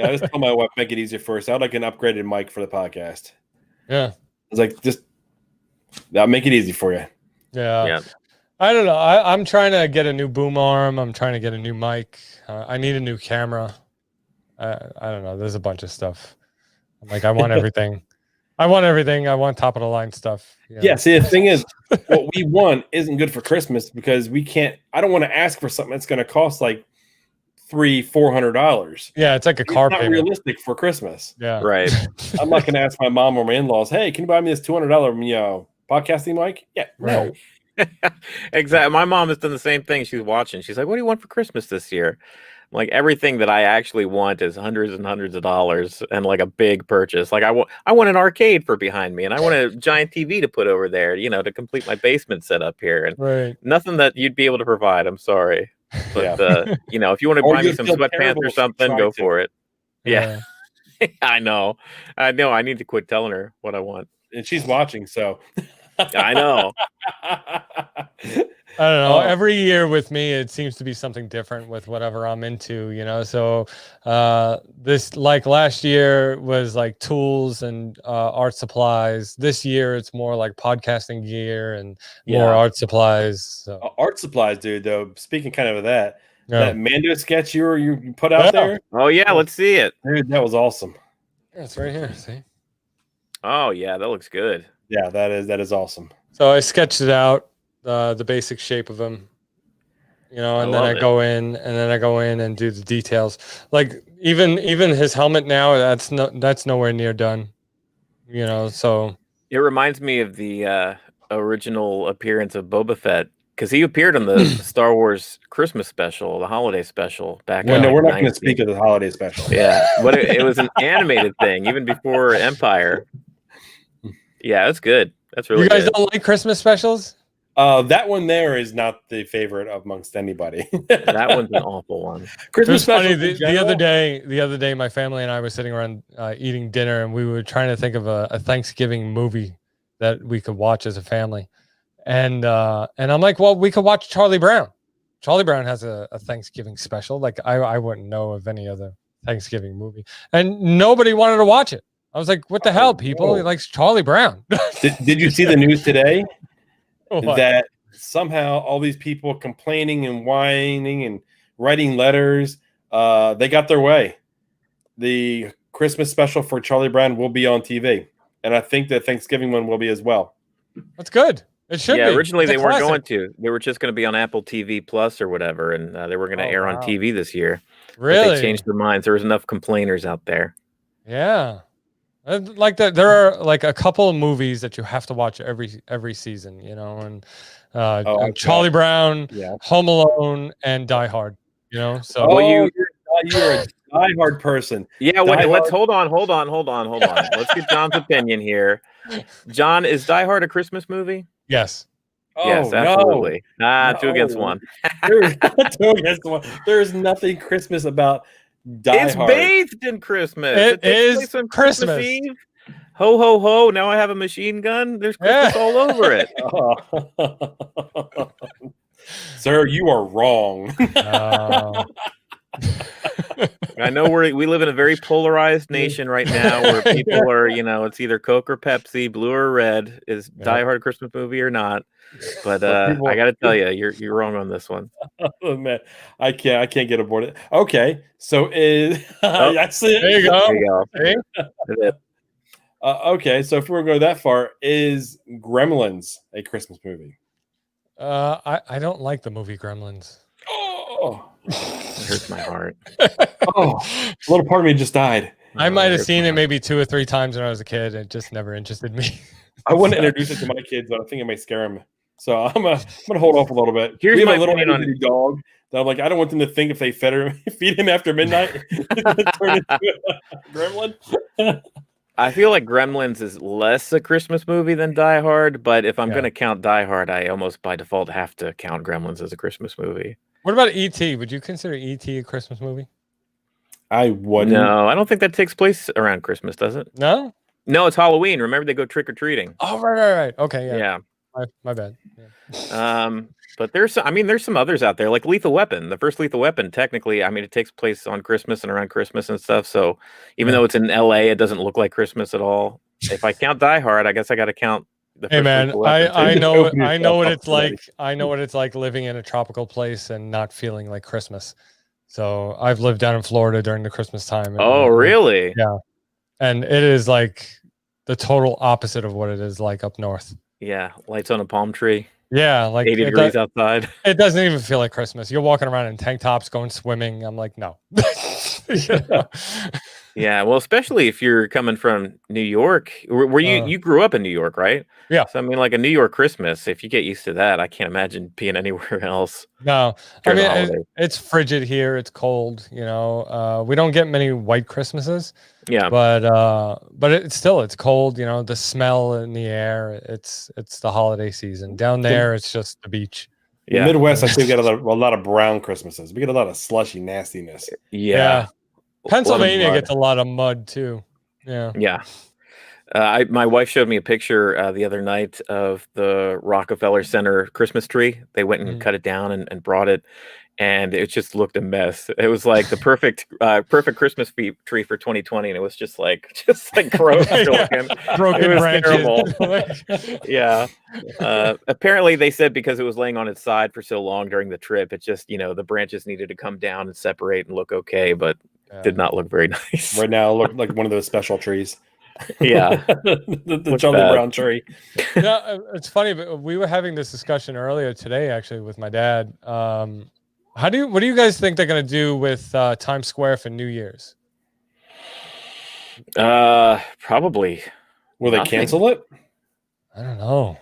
I just told my wife, make it easier for us. I'd like an upgraded mic for the podcast. Yeah. I was like, I'll make it easy for you. Yeah. I don't know. I'm trying to get a new boom arm. I'm trying to get a new mic. I need a new camera. I don't know. There's a bunch of stuff. I'm like, I want everything. I want top of the line stuff. You know? Yeah. See, the thing is, what we want isn't good for Christmas because we can't. I don't want to ask for something that's going to cost like $300-$400. Yeah, it's like a car payment. Not realistic for Christmas. Yeah. Right. I'm not going to ask my mom or my in-laws, hey, can you buy me this $200 podcasting mic? Yeah. No. Right. Exactly. My mom has done the same thing. She's watching. She's like, what do you want for Christmas this year? I'm like, everything that I actually want is hundreds and hundreds of dollars and like a big purchase. Like I want an arcade for behind me and I want a giant TV to put over there, to complete my basement setup here. And nothing that you'd be able to provide. I'm sorry. But, if you want to buy me some sweatpants or something, go for it. Yeah. I know. I need to quit telling her what I want. And she's watching, so. I know. I don't know. Every year with me, it seems to be something different with whatever I'm into, So this, like last year was like tools and art supplies. This year, it's more like podcasting gear and more art supplies. So. Art supplies, dude, though. Speaking kind of that Mando sketch you put out there. Oh, yeah. Let's see it. Dude, that was awesome. Yeah, it's right here. See? Oh, yeah. That looks good. Yeah, that is awesome. So I sketched it out, the basic shape of him, and then I go in and do the details. Like even his helmet now, that's nowhere near done. So it reminds me of the original appearance of Boba Fett because he appeared on the Star Wars Christmas special, the holiday special back. Well, no, we're not going to speak of the holiday special. Yeah, but it was an animated thing even before Empire. Yeah, that's good. That's really good. You guys don't like Christmas specials? That one there is not the favorite amongst anybody. That one's an awful one. Christmas special. The other day, my family and I were sitting around eating dinner, and we were trying to think of a Thanksgiving movie that we could watch as a family. And I'm like, well, we could watch Charlie Brown. Charlie Brown has a Thanksgiving special. Like I wouldn't know of any other Thanksgiving movie, and nobody wanted to watch it. I was like, what the hell, people? He likes Charlie Brown. Did you see the news today? What? That somehow all these people complaining and whining and writing letters, they got their way. The Christmas special for Charlie Brown will be on TV. And I think the Thanksgiving one will be as well. That's good. It should be. Originally they weren't going to. They were just going to be on Apple TV Plus or whatever, and they were going to air on TV this year. Really? But they changed their minds. There was enough complainers out there. Yeah. Like that, there are like a couple of movies that you have to watch every season, and Charlie Brown, Home Alone, and Die Hard. So you're a Die Hard person. Yeah, let's hold on. Let's get John's opinion here. John, is Die Hard a Christmas movie? Yes. Yes, absolutely. No. 2 against 1. There's 2 against 1. There's nothing Christmas about Die Hard. Bathed in Christmas. It is on Christmas Eve. Ho ho ho! Now I have a machine gun. There's Christmas all over it. Sir, you are wrong. I know we live in a very polarized nation right now, where people are, it's either Coke or Pepsi, blue or red. Is Die Hard a Christmas movie or not? But I got to tell you, you're wrong on this one. Oh man, I can't get aboard it. Okay, so I see it. There you go. There you go. Okay, so if we're going to go that far, is Gremlins a Christmas movie? I don't like the movie Gremlins. Oh, it hurts my heart. Oh, a little part of me just died. I might have seen it maybe 2 or 3 times when I was a kid. It just never interested me. I wouldn't introduce it to my kids, but I think it may scare them. So I'm gonna hold off a little bit. Here's my little opinion on it. dog that I'm like, I don't want them to think if they feed him after midnight, turn into a gremlin. I feel like Gremlins is less a Christmas movie than Die Hard, but if I'm going to count Die Hard, I almost by default have to count Gremlins as a Christmas movie. What about E.T.? Would you consider E.T. a Christmas movie? I wouldn't. No, I don't think that takes place around Christmas, does it? No? No, it's Halloween. Remember, they go trick-or-treating. Oh, right. Okay, yeah. Yeah. My bad. Yeah. But there's some others out there, like Lethal Weapon. The first Lethal Weapon, technically, it takes place on Christmas and around Christmas and stuff. So even though it's in LA, it doesn't look like Christmas at all. If I count Die Hard, I guess I got to count the first. Hey man, Lethal Weapon, I know what it's like. I know what it's like living in a tropical place and not feeling like Christmas. So I've lived down in Florida during the Christmas time. Oh, really? Yeah. And it is like the total opposite of what it is like up north. Yeah, lights on a palm tree. Yeah, like 80 degrees outside. It doesn't even feel like Christmas. You're walking around in tank tops, going swimming. I'm like, no. Yeah, well, especially if you're coming from New York. Were you grew up in New York, right? Yeah. So like a New York Christmas, if you get used to that, I can't imagine being anywhere else. No, it's frigid here. It's cold. We don't get many white Christmases. Yeah, but it's cold. The smell in the air. It's the holiday season. Down there, it's just the beach. Yeah, Midwest, I think we get a lot of brown Christmases. We get a lot of slushy nastiness. Yeah. Pennsylvania gets a lot of mud too. Yeah. Yeah. My wife showed me a picture the other night of the Rockefeller Center Christmas tree. They went and cut it down and brought it, and it just looked a mess. It was like the perfect Christmas tree for 2020, and it was just like gross looking. Broken branches. Terrible. Yeah. Apparently, they said because it was laying on its side for so long during the trip, it just the branches needed to come down and separate and look okay, but did not look very nice. Right now, it looked like one of those special trees. Yeah, the Charlie Brown tree. Yeah, it's funny, but we were having this discussion earlier today, actually, with my dad. What do you guys think they're going to do with Times Square for New Year's? Probably. Will they cancel it? I don't know.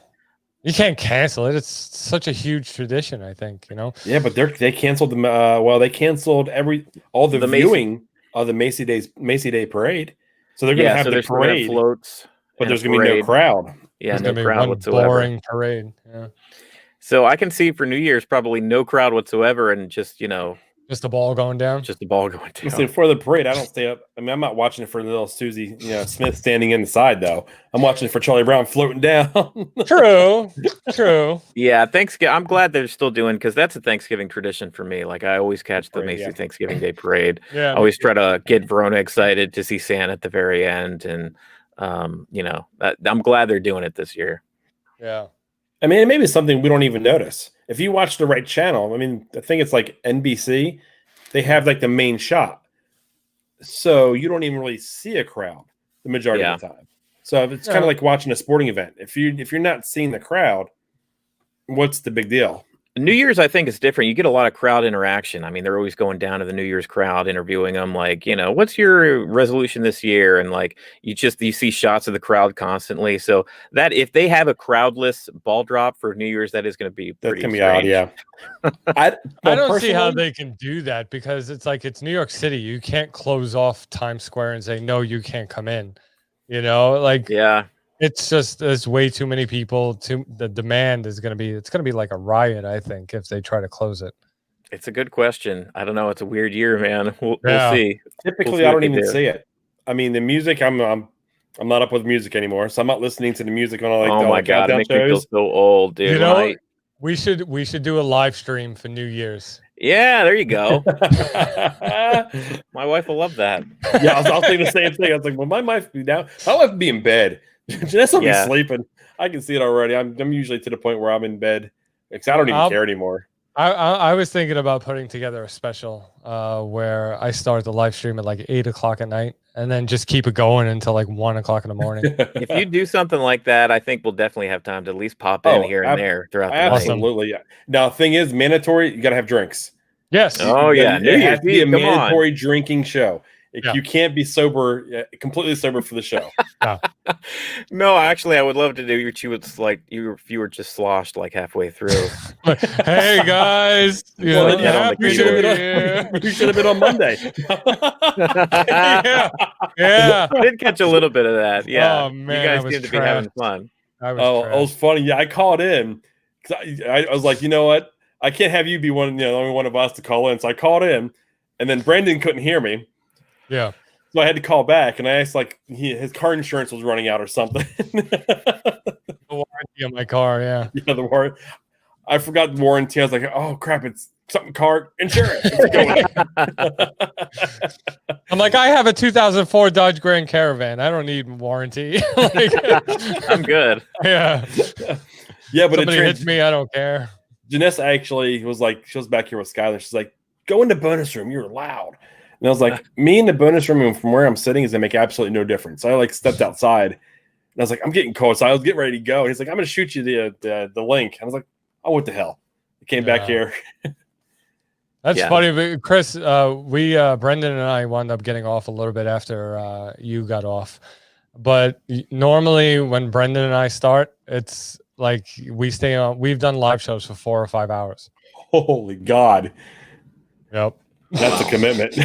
You can't cancel it. It's such a huge tradition, I think. Yeah, but they canceled them. They canceled all the viewing of the Macy Day parade. So they're going to have the parade, floats, but there's going to be no crowd. Yeah, there's no crowd whatsoever. Boring parade. Yeah. So I can see for New Year's probably no crowd whatsoever, and just just the ball going down. Just the ball going down. Listen, for the parade, I don't stay up. I'm not watching it for little Susie, Smith standing inside though. I'm watching it for Charlie Brown floating down. True. Yeah, Thanksgiving. I'm glad they're still doing, because that's a Thanksgiving tradition for me. Like I always catch the Macy Thanksgiving Day parade. Yeah, I always try to get Verona excited to see Santa at the very end, and I'm glad they're doing it this year. Yeah. It may be something we don't even notice. If you watch the right channel, I think it's like NBC, they have like the main shot. So you don't even really see a crowd the majority of the time. So it's kind of like watching a sporting event. If you're not seeing the crowd, what's the big deal? New Year's, I think, is different. You get a lot of crowd interaction. They're always going down to the New Year's crowd, interviewing them, like, what's your resolution this year? And like, you see shots of the crowd constantly. So that if they have a crowdless ball drop for New Year's, that is going to be pretty odd. Yeah. I don't see how they can do that, because it's New York City. You can't close off Times Square and say, no, you can't come in. Yeah. It's just there's way too many people. The demand is going to be like a riot, I think, if they try to close it. It's a good question. I don't know. It's a weird year, man. We'll see. Typically, I don't even see it. The music, I'm not up with music anymore, so I'm not listening to the music on oh my god, it makes me feel so old, dude. We should do a live stream for New Year's. Yeah, there you go. My wife will love that. Yeah, I was thinking the same thing. I was like, well, my wife be down. My wife would be in bed. Janessa will be sleeping. I can see it already. I'm usually to the point where I'm in bed because I don't even care anymore. I was thinking about putting together a special where I start the live stream at like 8 o'clock at night and then just keep it going until like 1 o'clock in the morning. If you do something like that, I think we'll definitely have time to at least pop in here and there throughout the night. Absolutely. Yeah. Now, the thing is, mandatory, you got to have drinks. Yes. Oh, yeah. It has to be a mandatory drinking show. You can't be sober, completely sober for the show. No, actually, I would love to do your like if you were just sloshed like halfway through. Hey guys, you should have been on Monday. Yeah. I did catch a little bit of that. Yeah. Oh man, you guys seem to be having fun. It was funny. Yeah, I called in because I was like, you know what? I can't have you be the only one of us to call in. So I called in, and then Brandon couldn't hear me. Yeah. So I had to call back, and I asked his car insurance was running out or something. The warranty on my car, yeah. Yeah, the warranty. I forgot the warranty. I was like, oh crap, it's something car insurance. I'm like, I have a 2004 Dodge Grand Caravan. I don't need warranty. I'm good. Yeah. Yeah, but somebody hits me, I don't care. Janessa actually was like, she was back here with Skylar. She's like, go in the bonus room. You're loud. And I was like, me in the bonus room from where I'm sitting is going to make absolutely no difference. So I stepped outside, and I was like, I'm getting cold. So I was getting ready to go. And he's like, I'm going to shoot you the link. I was like, oh, what the hell? I came back here. That's funny. But Chris, Brendan and I wound up getting off a little bit after you got off. But normally when Brendan and I start, it's like we stay on. We've done live shows for 4 or 5 hours. Holy God. Yep. That's a commitment.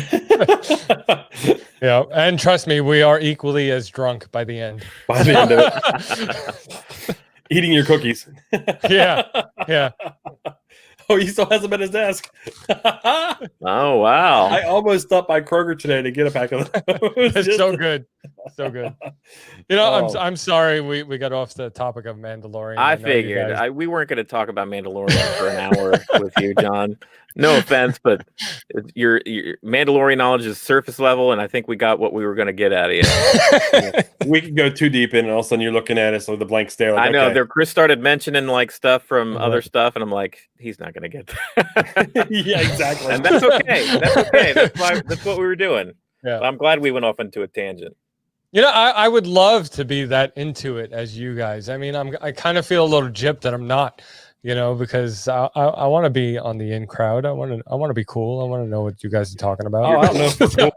Yeah, and trust me, we are equally as drunk by the end. By the end of it. Eating your cookies. Yeah. Oh, he still has them at his desk. Oh, wow. I almost stopped by Kroger today to get a pack of them. It's so good. So good. You know, I'm sorry we got off the topic of Mandalorian. I figured we weren't going to talk about Mandalorian for an hour with you, John. No offense, but your Mandalorian knowledge is surface level, and I think we got what we were going to get out of you. We could go too deep in, and all of a sudden you're looking at us with a blank stare. Like, I know. There, Chris started mentioning like stuff from other stuff, and I'm like, he's not going to get that. Yeah, exactly. And that's okay. That's okay. That's what we were doing. Yeah. But I'm glad we went off into a tangent. You know, I would love to be that into it as you guys. I mean, I kind of feel a little gypped that I'm not. You know, because I want to be on the in crowd. I want to be cool. I want to know what you guys are talking about. Oh, I don't know if it's cool.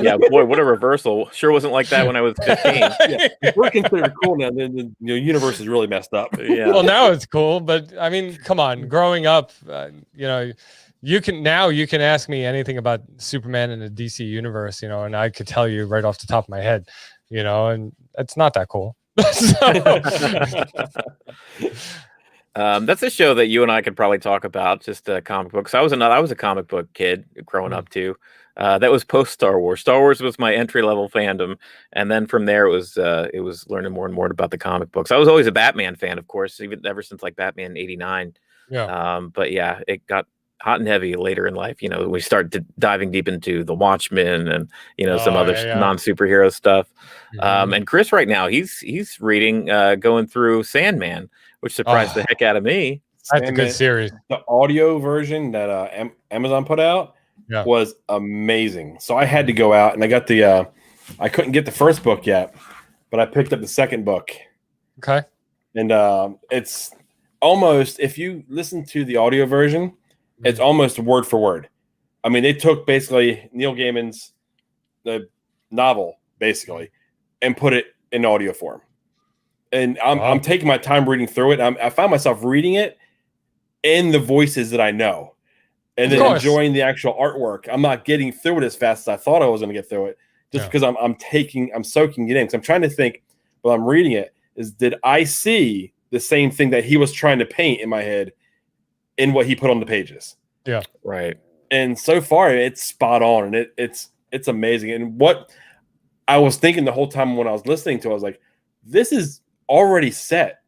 Yeah, boy, what a reversal. Sure wasn't like that when I was 15. Yeah, we're considered cool now. Then the universe is really messed up. Yeah. Well, now it's cool, but I mean, come on. Growing up, you know, you can ask me anything about Superman in the DC universe, you know, and I could tell you right off the top of my head, you know, and it's not that cool. That's a show that you and I could probably talk about, just comic books. I was a comic book kid growing up too. That was post Star Wars. Star Wars was my entry level fandom, and then from there it was learning more and more about the comic books. I was always a Batman fan, of course, ever since like Batman '89. Yeah. But yeah, it got hot and heavy later in life. You know, we started diving deep into the Watchmen and some other non-superhero stuff. Mm-hmm. And Chris right now he's reading, going through Sandman, which surprised the heck out of me. That's a good series. The audio version that Amazon put out was amazing. So I had to go out and I got I couldn't get the first book yet, but I picked up the second book. Okay. And it's almost, if you listen to the audio version, it's almost word for word. I mean, they took basically Neil Gaiman's the novel basically and put it in audio form. And I'm taking my time reading through it. I found myself reading it in the voices that I know, and then enjoying the actual artwork. I'm not getting through it as fast as I thought I was going to get through it, just because I'm soaking it in. Because I'm trying to think while I'm reading it, did I see the same thing that he was trying to paint in my head in what he put on the pages? Yeah, right. And so far, it's spot on, and it's amazing. And what I was thinking the whole time when I was listening to it, I was like, this is already set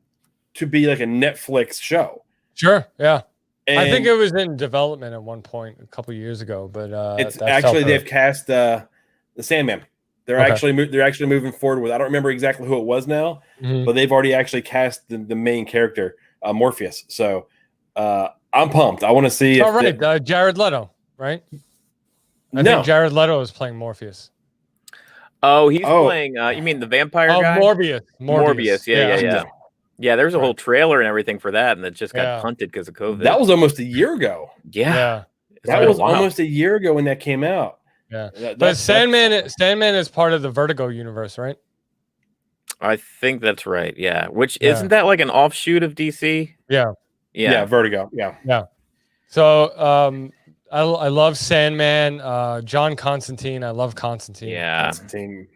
to be like a Netflix show. Sure. Yeah. And I think it was in development at one point a couple years ago, but it's actually they've cast the Sandman. They're actually moving forward with. I don't remember exactly who it was now, but they've already actually cast the main character, Morpheus. So I'm pumped. I want to see. Jared Leto, right? I No. think Jared Leto is playing Morpheus. Oh, he's playing. You mean the vampire guy? Morbius. Yeah. Yeah, there's a whole trailer and everything for that, and it just got punted because of COVID. That was almost a year ago. Yeah. That was almost a year ago when that came out. Yeah. But Sandman is part of the Vertigo universe, right? I think that's right. Yeah. Which isn't that like an offshoot of DC? Yeah. Vertigo. Yeah. So I love Sandman. John Constantine. I love Constantine. Yeah. Constantine.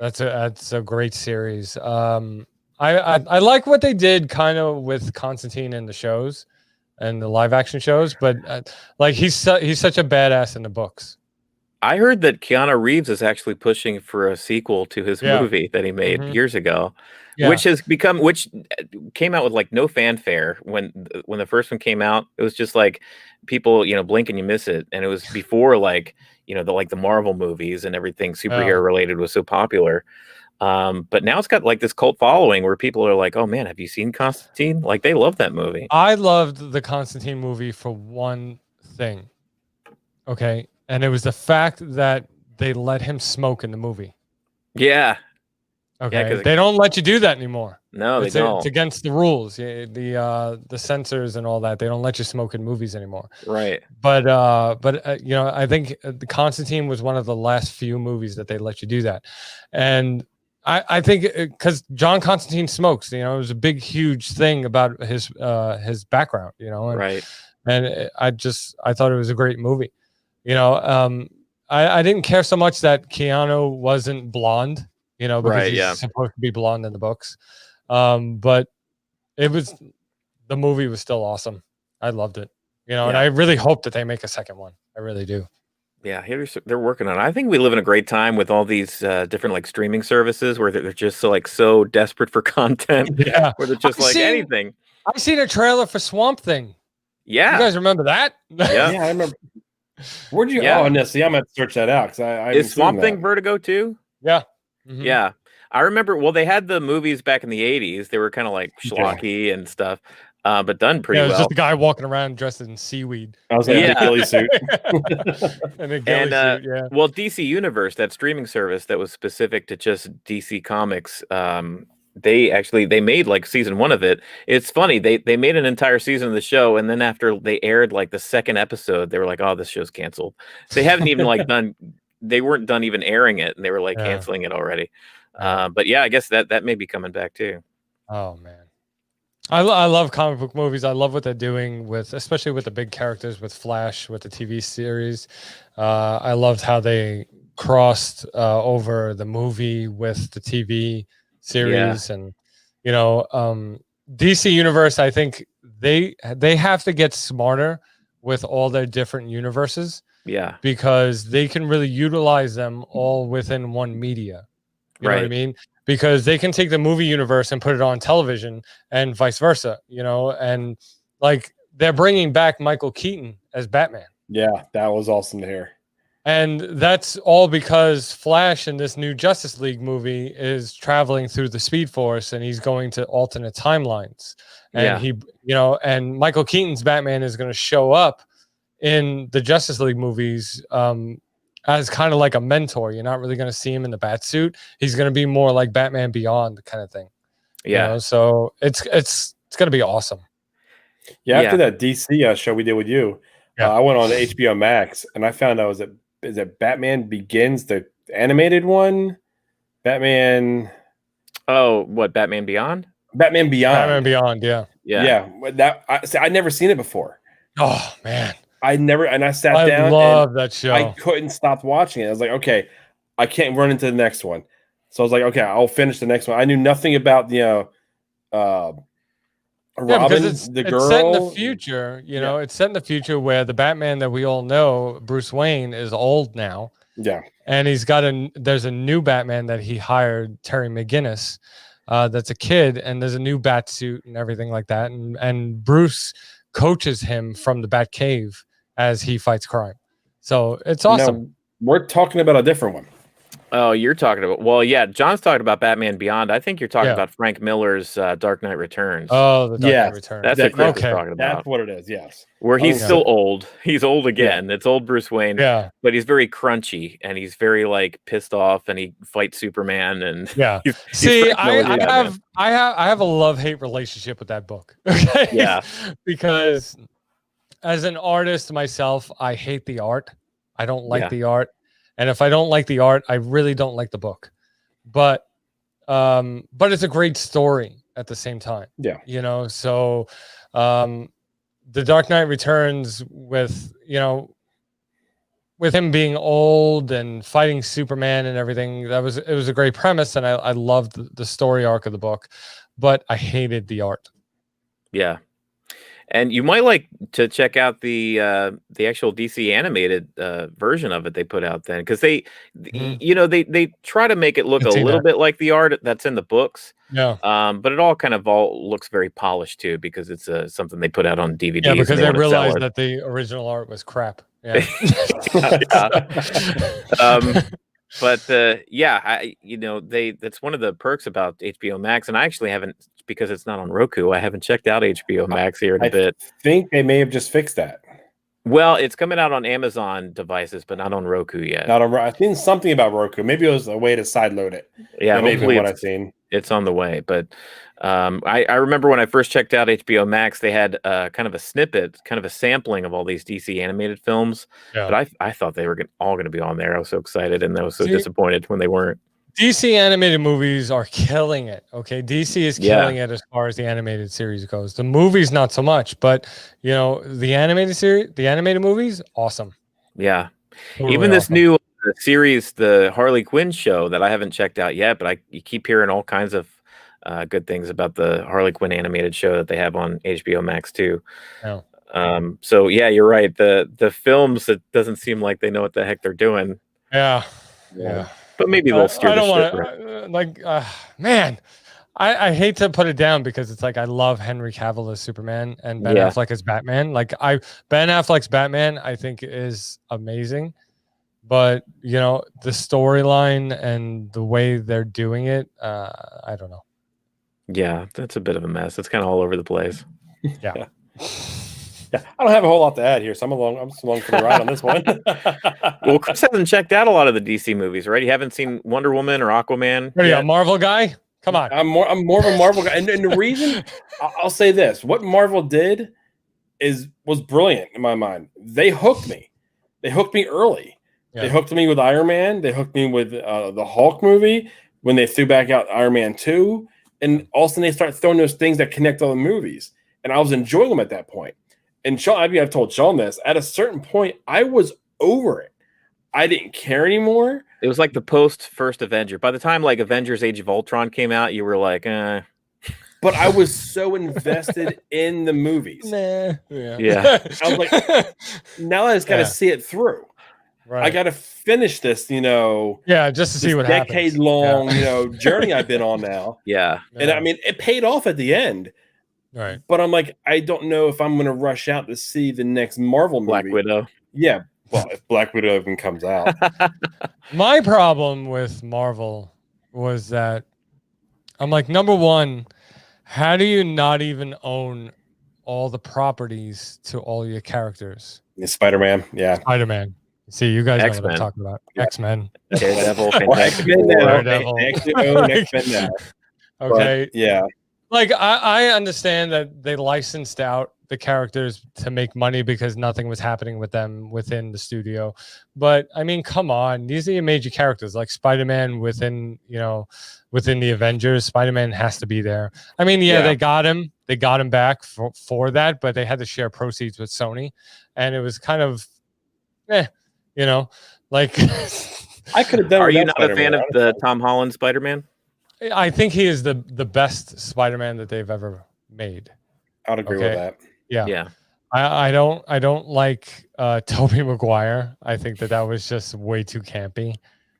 That's a great series. I like what they did kind of with Constantine in the shows and the live action shows, but like he's such a badass in the books. I heard that Keanu Reeves is actually pushing for a sequel to his movie that he made years ago, which came out with like no fanfare when the first one came out. It was just like people, blink and you miss it, and it was before like the Marvel movies and everything superhero related was so popular. But now it's got like this cult following where people are like, "Oh man, have you seen Constantine?" Like they love that movie. I loved the Constantine movie for one thing. Okay. And it was the fact that they let him smoke in the movie. Yeah. Okay. They don't let you do that anymore. No, they don't. It's against the rules. The censors and all that. They don't let you smoke in movies anymore. Right. But I think the Constantine was one of the last few movies that they let you do that. And I think because John Constantine smokes, it was a big, huge thing about his background, right. And I thought it was a great movie. I didn't care so much that Keanu wasn't blonde, because he's supposed to be blonde in the books. But the movie was still awesome. I loved it, and I really hope that they make a second one. I really do. Yeah, they're working on it. I think we live in a great time with all these different like streaming services where they're just so desperate for content. Yeah, where they're just anything. I've seen a trailer for Swamp Thing. Yeah, you guys remember that? Yeah, I remember. Where'd you? Yeah. Oh, no. See, I'm gonna search that out because I is Swamp Thing Vertigo too? Yeah, yeah. I remember. Well, they had the movies back in the '80s. They were kind of like schlocky and stuff, but done pretty well. It was just a guy walking around dressed in seaweed. I was like, a ghillie suit. And a ghillie suit. Yeah. Well, DC Universe, that streaming service that was specific to just DC Comics. They made like season 1 of it. It's funny. They made an entire season of the show, and then after they aired like the second episode, they were like, "Oh, this show's canceled." So they haven't even like done. They weren't done even airing it, and they were like canceling it already. But yeah, I guess that may be coming back too. Oh man, I love comic book movies. I love what they're doing especially with the big characters, with Flash, with the TV series. I loved how they crossed over the movie with the TV series, and DC Universe. I think they have to get smarter with all their different universes. Yeah, because they can really utilize them all within one media. You know what I mean? Because they can take the movie universe and put it on television, and vice versa. And like they're bringing back Michael Keaton as Batman. Yeah, that was awesome to hear. And that's all because Flash in this new Justice League movie is traveling through the Speed Force, and he's going to alternate timelines. And and Michael Keaton's Batman is going to show up in the Justice League movies as kind of like a mentor. You're not really going to see him in the bat suit. He's going to be more like Batman Beyond kind of thing. Yeah. So it's going to be awesome. Yeah. After that DC show we did with you, I went on to HBO Max, and I found out is it Batman Begins, the animated one? Batman. Oh, what? Batman Beyond? Batman Beyond. Batman Beyond. Yeah. Yeah. I'd never seen it before. Oh man. I sat down. I love that show. I couldn't stop watching it. I was like, okay, I can't run into the next one. So I was like, okay, I'll finish the next one. I knew nothing about Robin, the girl. It's set in the future. It's set in the future where the Batman that we all know, Bruce Wayne, is old now. Yeah, and there's a new Batman that he hired, Terry McGinnis. That's a kid, and there's a new bat suit and everything like that. And Bruce coaches him from the Batcave as he fights crime. So it's awesome. No, we're talking about a different one. Oh, you're talking about, well, yeah, John's talking about Batman Beyond. I think you're talking about Frank Miller's Dark Knight Returns. Oh, the Dark Knight Returns. That's what Chris is talking about. That's what it is, yes. Where he's still old. He's old again. It's old Bruce Wayne. Yeah. But he's very crunchy and he's very like pissed off and he fights Superman and See, I have a love-hate relationship with that book. Okay. Yeah. Because as an artist myself, I hate the art. I don't like the art. And if I don't like the art, I really don't like the book. But it's a great story at the same time. Yeah. You know, so The Dark Knight Returns with him being old and fighting Superman and everything, it was a great premise, and I loved the story arc of the book, but I hated the art. Yeah. And you might like to check out the actual DC animated version of it they put out then, because they try to make it look a little bit like the art that's in the books. Yeah. But it all looks very polished too, because it's something they put out on DVD. Yeah, because they realized that the original art was crap. Yeah. But that's one of the perks about HBO Max, and I actually haven't, because it's not on Roku, I haven't checked out HBO Max here in a bit. I think they may have just fixed that. Well, it's coming out on Amazon devices, but not on Roku yet. I think something about Roku. Maybe it was a way to sideload it. Yeah, maybe what I've seen. It's on the way, but I remember when I first checked out HBO Max, they had kind of a snippet, kind of a sampling of all these DC animated films. Yeah. But I thought they were all going to be on there. I was so excited, and I was so disappointed when they weren't. DC animated movies are killing it. Okay, DC is killing it as far as the animated series goes. The movies, not so much, but the animated movies, awesome. Yeah, totally. Even this new series, the Harley Quinn show, that I haven't checked out yet, but you keep hearing all kinds of good things about the Harley Quinn animated show that they have on HBO Max too. Yeah. So yeah, you're right. The films, it doesn't seem like they know what the heck they're doing. Yeah. But maybe they'll steer I don't want to man. I hate to put it down, because it's like I love Henry Cavill as Superman and Ben Affleck as Batman. Ben Affleck's Batman, I think, is amazing, but the storyline and the way they're doing it, I don't know. Yeah, that's a bit of a mess. It's kind of all over the place. Yeah. Yeah, I don't have a whole lot to add here, so I'm just along for the ride on this one. Well, Chris hasn't checked out a lot of the DC movies, right? You haven't seen Wonder Woman or Aquaman? What are you, a Marvel guy? Come on. I'm more of a Marvel guy, and the reason I'll say this: what Marvel did was brilliant in my mind. They hooked me. They hooked me early. Yeah. They hooked me with Iron Man. They hooked me with the Hulk movie when they threw back out Iron Man 2, and all of a sudden they start throwing those things that connect all the movies, and I was enjoying them at that point. And Sean, I've told Sean this, at a certain point, I was over it. I didn't care anymore. It was like the post-first Avenger. By the time Avengers Age of Ultron came out, you were like, eh. But I was so invested in the movies. Nah. Yeah. I was like, now I just got to see it through. Right. I got to finish this, just to see what happens. Decade-long, journey I've been on now. Yeah. And I mean, it paid off at the end. Right. But I'm like, I don't know if I'm going to rush out to see the next Marvel movie. Black Widow. Yeah. Well, if Black Widow even comes out. My problem with Marvel was that I'm like, number one, how do you not even own all the properties to all your characters? Spider-Man. Yeah. Spider-Man. See, you guys X-Men. know what I'm talking about. Yeah. X-Men. Daredevil. X-Men. Okay. But, yeah. I understand that they licensed out the characters to make money because nothing was happening with them within the studio. But I mean, come on, these are your major characters, like Spider-Man within the Avengers. Spider-Man has to be there. I mean, they got him back for that, but they had to share proceeds with Sony, and it was kind of, I could have done. Are you not a fan of the Tom Holland Spider-Man? I think he is the best Spider-Man that they've ever made. I'd agree with that. Yeah. I don't like Tobey Maguire. I think that was just way too campy.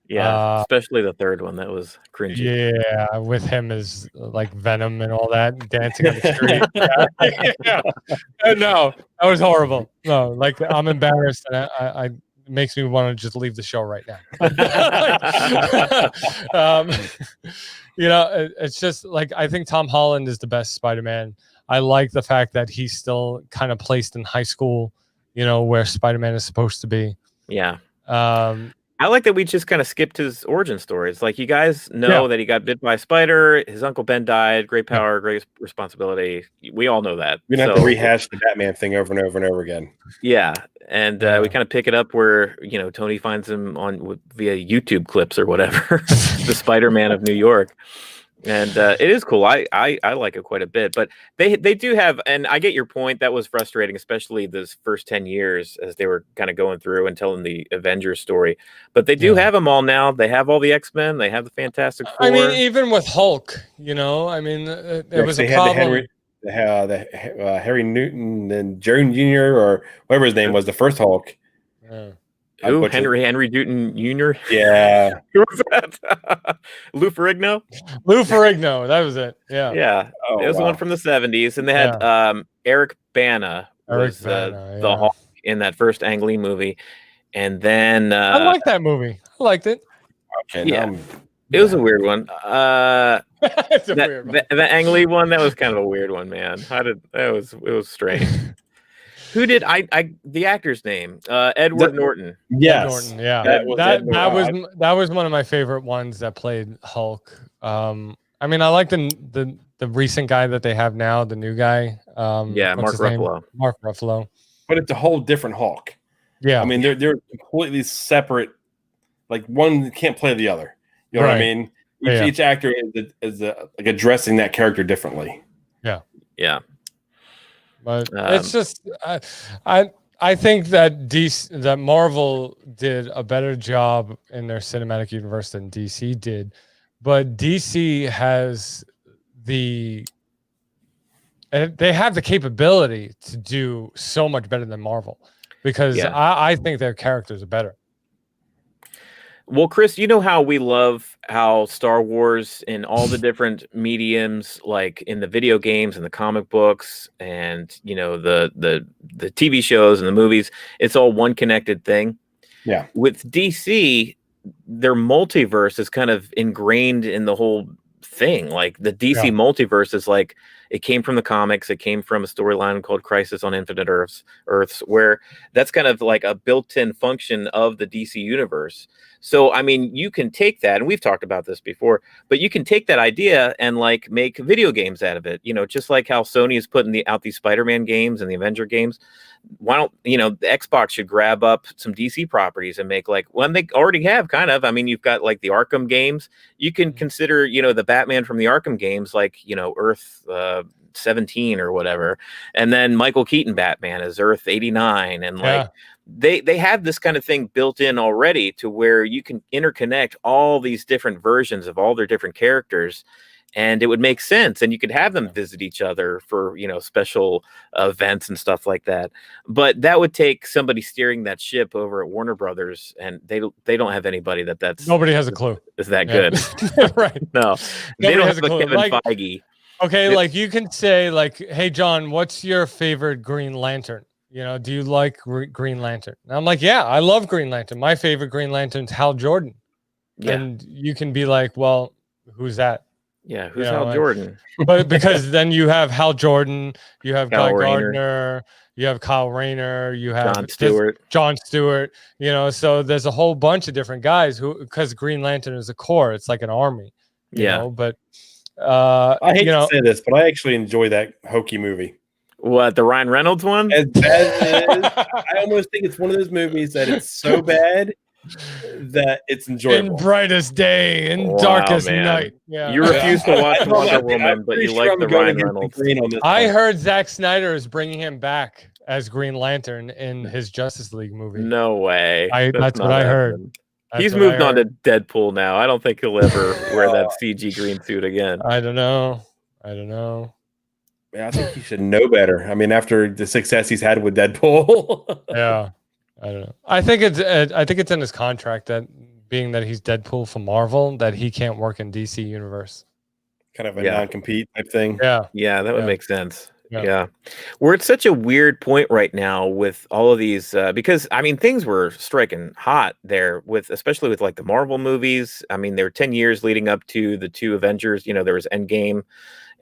Yeah, especially the third one. That was cringy. Yeah, with him as like Venom and all that dancing on the street. Yeah. No, that was horrible. No, like I'm embarrassed, and I it makes me want to just leave the show right now. It's just like I think Tom Holland is the best Spider-Man. I like the fact that he's still kind of placed in high school, where Spider-Man is supposed to be. Yeah. I like that we just kind of skipped his origin story. It's like you guys know that he got bit by a spider. His Uncle Ben died. Great power, great responsibility. We all know that. We don't have to rehash the Batman thing over and over and over again. Yeah, and we kind of pick it up where Tony finds him via YouTube clips or whatever, the Spider-Man of New York. And it is cool. I like it quite a bit, but they do have, and I get your point. That was frustrating, especially those first 10 years as they were kind of going through and telling the Avengers story. But they do have them all now. They have all the X-Men. They have the Fantastic Four. I mean, even with Hulk, there was a problem. Harry Newton and Joan Jr. or whatever his name was, the first Hulk. Yeah. Ooh, Henry Newton Jr. Yeah. Who was that? Lou Ferrigno? Lou Ferrigno, that was it. Yeah. Yeah. It was the one from the 70s. And they had Eric Bana was the Hulk in that first Ang Lee movie. And then I like that movie. I liked it. Okay. Yeah. It was a weird one. It's a weird one. The Ang Lee one, that was kind of a weird one, man. It was strange. Who did the actor's name? Edward Norton. Yes. Norton, yeah. That was one of my favorite ones that played Hulk. I like the recent guy that they have now, the new guy. Mark Ruffalo. Mark Ruffalo. But it's a whole different Hulk. Yeah. I mean, they're completely separate. Like one can't play the other. You know what I mean? Each actor is like addressing that character differently. Yeah. Yeah. But it's just I think that Marvel did a better job in their cinematic universe than DC did, but DC has they have the capability to do so much better than Marvel because I think their characters are better. Well, Chris, you know how we love how Star Wars in all the different mediums, like in the video games and the comic books and, the TV shows and the movies, it's all one connected thing. Yeah. With DC, their multiverse is kind of ingrained in the whole thing. Like the DC multiverse is like, it came from the comics. It came from a storyline called Crisis on Infinite Earths, where that's kind of like a built-in function of the DC universe. So, I mean, you can take that, and we've talked about this before, but you can take that idea and like make video games out of it. Just like how Sony is putting out these Spider-Man games and the Avenger games. Why don't the Xbox should grab up some DC properties and make they already have kind of. I mean, you've got like the Arkham games. You can consider the Batman from the Arkham games like Earth 17 or whatever, and then Michael Keaton Batman is Earth 89, and they have this kind of thing built in already to where you can interconnect all these different versions of all their different characters. And it would make sense, and you could have them visit each other for special events and stuff like that. But that would take somebody steering that ship over at Warner Brothers, and they don't have anybody that's nobody has a clue. Is that good? Right? No, they don't have a Kevin Feige. Okay, like you can say like, "Hey, John, what's your favorite Green Lantern? Do you like Green Lantern?" And I'm like, "Yeah, I love Green Lantern. My favorite Green Lantern's Hal Jordan." Yeah. And you can be like, "Well, who's that?" Yeah, who's Hal Jordan? But because then you have Hal Jordan, you have Guy Gardner, you have Kyle Rayner, you have John Stewart, so there's a whole bunch of different guys because Green Lantern is a core. It's like an army, you know, but I hate to say this, but I actually enjoy that hokey movie. What, the Ryan Reynolds one? As bad as it is, I almost think it's one of those movies that it's so bad that it's enjoyable. In brightest day, in darkest night. Yeah. You refuse to watch Wonder Woman, but you like the Ryan Reynolds. I heard Zack Snyder is bringing him back as Green Lantern in his Justice League movie. No way. That's what I heard. He's moved on to Deadpool now. I don't think he'll ever wear that CG green suit again. I don't know. Yeah, I think he should know better. I mean, after the success he's had with Deadpool. Yeah. I don't know. I think it's in his contract that being that he's Deadpool for Marvel, that he can't work in DC universe. Kind of a non-compete type thing. Yeah, that would make sense. Yeah. We're at such a weird point right now with all of these because I mean things were striking hot there with especially with like the Marvel movies. I mean there were 10 years leading up to the two Avengers, you know, there was Endgame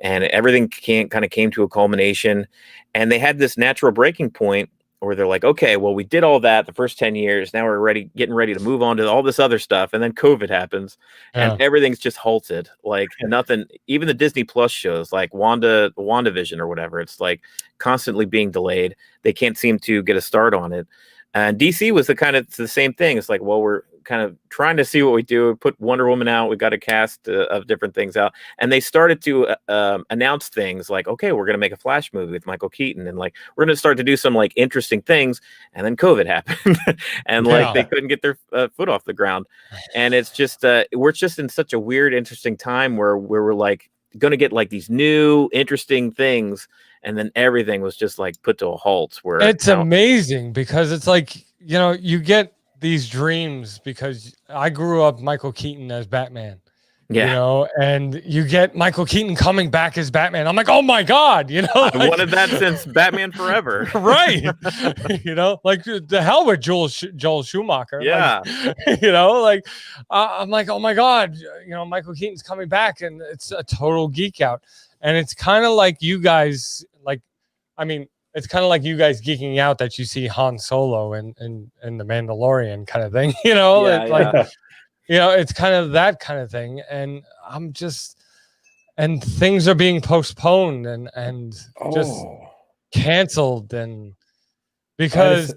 and everything kind of came to a culmination, and they had this natural breaking point where they're like, okay, well, we did all that the first 10 years. Now we're getting ready to move on to all this other stuff. And then COVID happens and everything's just halted. Like nothing, even the Disney Plus shows like WandaVision or whatever, it's like constantly being delayed. They can't seem to get a start on it. And DC was the same thing. It's like, well, we're kind of trying to see what we do. We put Wonder Woman out. We got a cast of different things out, and they started to announce things like, okay, we're going to make a Flash movie with Michael Keaton, and like we're going to start to do some like interesting things. And then COVID happened, and like they couldn't get their foot off the ground. And it's just we're just in such a weird, interesting time where we're like going to get like these new, interesting things. And then everything was just like put to a halt. Where it's amazing because it's like, you know, you get these dreams because I grew up Michael Keaton as Batman, you know, and you get Michael Keaton coming back as Batman. I'm like, oh my God, you know, like, I wanted that since Batman Forever. Right. You know, like the hell with Joel Schumacher. Yeah. Like, you know, like I'm like, oh my God, you know, Michael Keaton's coming back, and it's a total geek out. And it's kind of like you guys, like, I mean, it's kind of like you guys geeking out that you see Han Solo and the Mandalorian kind of thing, you know, like, you know, it's kind of that kind of thing. And I'm just, and things are being postponed and just canceled. And because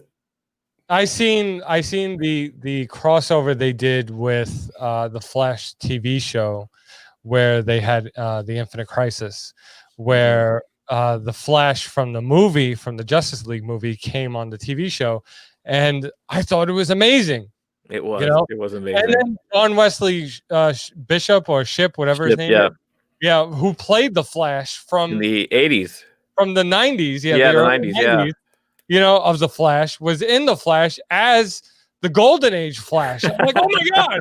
I seen the crossover they did with the Flash TV show, where they had the Infinite Crisis, where the Flash from the Justice League movie came on the TV show, and I thought it was amazing. It was, you know? It was amazing. And then John Wesley Bishop or Ship, whatever his name is, who played the Flash from the 80s, from the 90s, the 90s, you know, of the Flash, was in the Flash as the Golden Age Flash. I'm like, oh my God.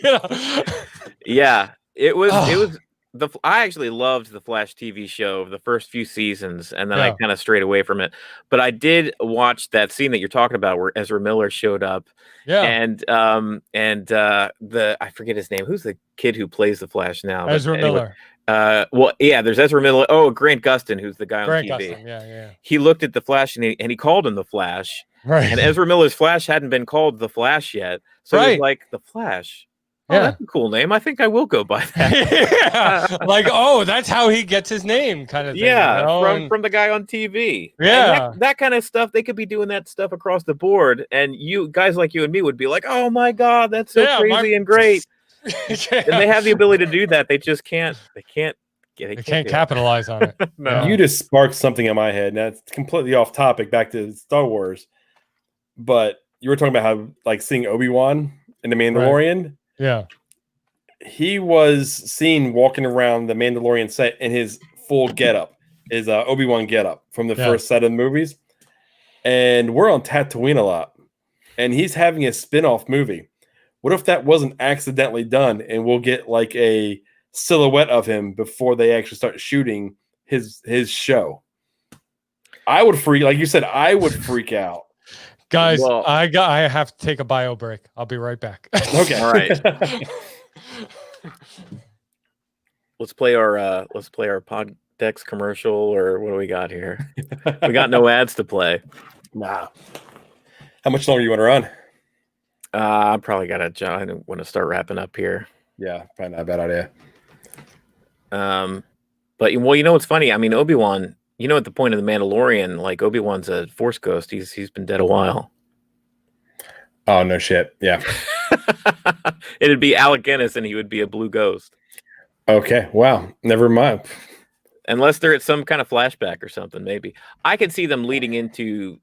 You know? Yeah. It was I actually loved the Flash TV show the first few seasons, and then I kind of strayed away from it. But I did watch that scene that you're talking about where Ezra Miller showed up. And I forget his name. Who's the kid who plays the Flash now? Ezra Miller. There's Ezra Miller. Oh, Grant Gustin, who's the guy on TV. Gustin, He looked at the Flash and he called him the Flash. Right. And Ezra Miller's Flash hadn't been called the Flash yet. So he was like, the Flash. Oh, that's a cool name. I think I will go by that. Like, oh, that's how he gets his name, kind of thing. Yeah, you know? from the guy on TV. Yeah, that kind of stuff. They could be doing that stuff across the board, and you guys like you and me would be like, "Oh my God, that's so crazy and great." And they have the ability to do that. They just can't. They can't capitalize on it. No. You just sparked something in my head. Now it's completely off topic. Back to Star Wars, but you were talking about how like seeing Obi-Wan in the Mandalorian. Right. Yeah, he was seen walking around the Mandalorian set in his full getup, his Obi-Wan getup from the first set of the movies. And we're on Tatooine a lot, and he's having a spin-off movie. What if that wasn't accidentally done, and we'll get like a silhouette of him before they actually start shooting his show? I would freak, like you said, I would freak out. Guys, I have to take a bio break. I'll be right back. Okay. All right. Let's play our Poddex commercial, or what do we got here? We got no ads to play. Nah. How much longer you want to run? I probably got to. I want to start wrapping up here. Yeah, probably not a bad idea. But well, you know what's funny? I mean, Obi-Wan. You know, at the point of the Mandalorian, like Obi-Wan's a Force ghost. He's been dead a while. Oh no shit! Yeah, it'd be Alec Guinness, and he would be a blue ghost. Okay, wow. Never mind. Unless they're at some kind of flashback or something, maybe I could see them leading into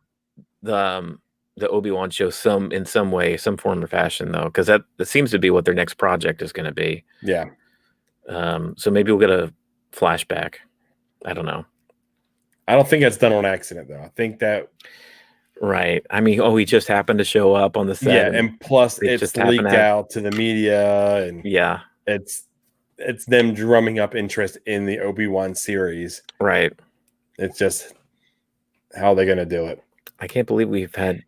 the Obi-Wan show in some way, some form or fashion, though, because that seems to be what their next project is going to be. Yeah. So maybe we'll get a flashback. I don't know. I don't think that's done on accident, though. I think that Right. I mean, he just happened to show up on the set. Yeah, and plus it it's just leaked out to the media, and yeah, it's them drumming up interest in the Obi-Wan series. Right. It's just how they're gonna do it. I can't believe we've had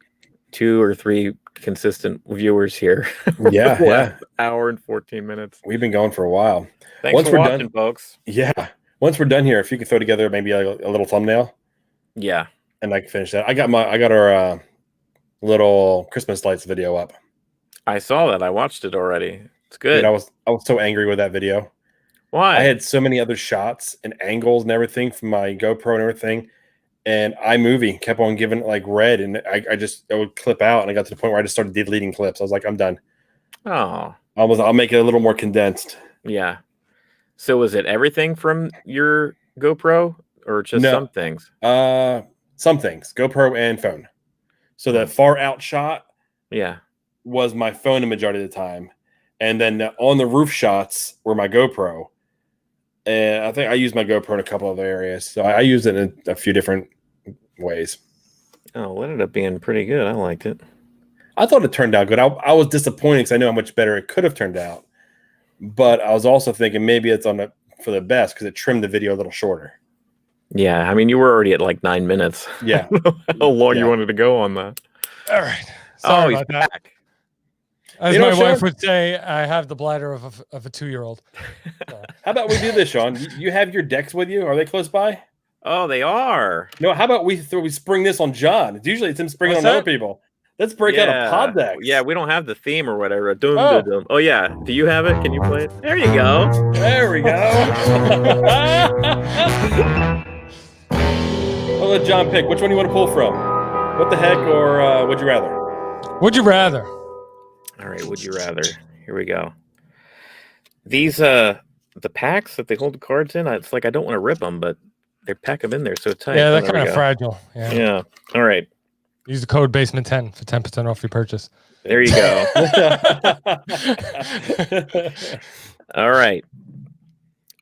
2 or 3 consistent viewers here. Yeah. Hour and 14 minutes. We've been going for a while. Thanks for watching, folks. Yeah. Once we're done here, if you could throw together maybe a little thumbnail. Yeah. And I can finish that. I got our little Christmas lights video up. I saw that. I watched it already. It's good. Dude, I was so angry with that video. Why? I had so many other shots and angles and everything from my GoPro and everything. And iMovie kept on giving it like red, and I would clip out, and I got to the point where I just started deleting clips. I was like, I'm done. Oh. I'll make it a little more condensed. Yeah. So was it everything from your GoPro or just some things? Some things, GoPro and phone. So that far out shot was my phone the majority of the time. And then on the roof shots were my GoPro. And I think I used my GoPro in a couple other areas. So I used it in a few different ways. Oh, it ended up being pretty good. I liked it. I thought it turned out good. I was disappointed because I knew how much better it could have turned out. But I was also thinking maybe it's for the best because it trimmed the video a little shorter. Yeah, I mean, you were already at like 9 minutes. Yeah. How long you wanted to go on that? All right. Sorry about that. Back. As my wife would say, I have the bladder of a 2-year-old. So. How about we do this, Sean? You have your decks with you? Are they close by? Oh, they are. No, how about we spring this on John? Usually it's him springing on other people. Let's break out a pod deck. Yeah, we don't have the theme or whatever. Dun, dun, dun. Oh, yeah. Do you have it? Can you play it? There you go. There we go. I'll let John pick. Which one do you want to pull from? What the heck, or would you rather? Would you rather? All right, would you rather? Here we go. These the packs that they hold the cards in, it's like I don't want to rip them, but they pack them in there so tight. Yeah, they're kind of fragile. Yeah. All right. Use the code BASEMENT10 for 10% off your purchase. There you go. All right.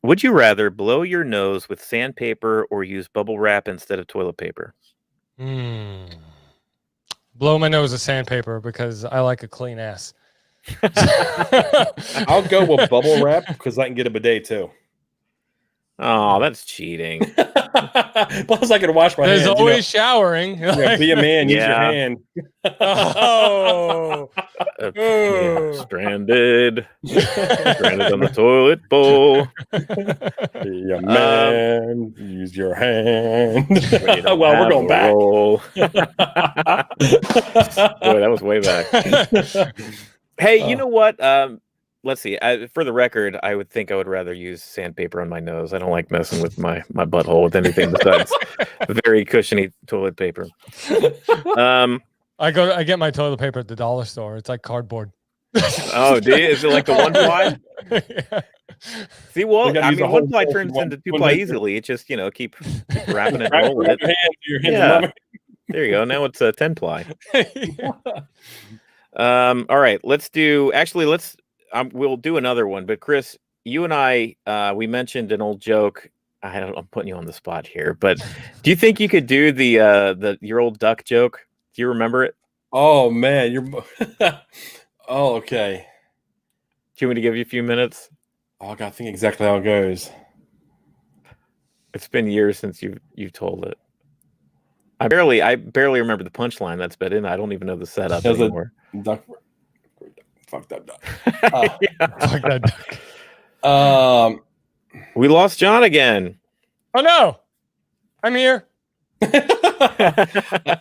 Would you rather blow your nose with sandpaper or use bubble wrap instead of toilet paper? Blow my nose with sandpaper because I like a clean ass. I'll go with bubble wrap because I can get a bidet too. Oh, that's cheating. Plus, I can wash my hands. There's always showering. Yeah, be a man. Use your hand. Oh. Stranded. Stranded on the toilet bowl. Be a man. Use your hand. Well, we're going back. Boy, that was way back. Hey, you know what? Let's see. For the record, I would think I would rather use sandpaper on my nose. I don't like messing with my butthole with anything besides very cushiony toilet paper. I get my toilet paper at the dollar store. It's like cardboard. Oh, do you? Is it like the 1-ply? Yeah. See, well, I mean, 1-ply turns into 2-ply easily. It just, keep wrapping it, rolling it. Yeah. There you go. Now it's a 10-ply. All right. We'll do another one. But Chris, you and I, we mentioned an old joke. I'm putting you on the spot here, but do you think you could do your old duck joke? Do you remember it? Oh man, oh, okay. Do you want me to give you a few minutes? Oh, I gotta think exactly how it goes. It's been years since you've told it. I barely remember the punchline that's been in. I don't even know the setup anymore. Duck. Fuck that duck. Fuck that duck. We lost John again. Oh no! I'm here.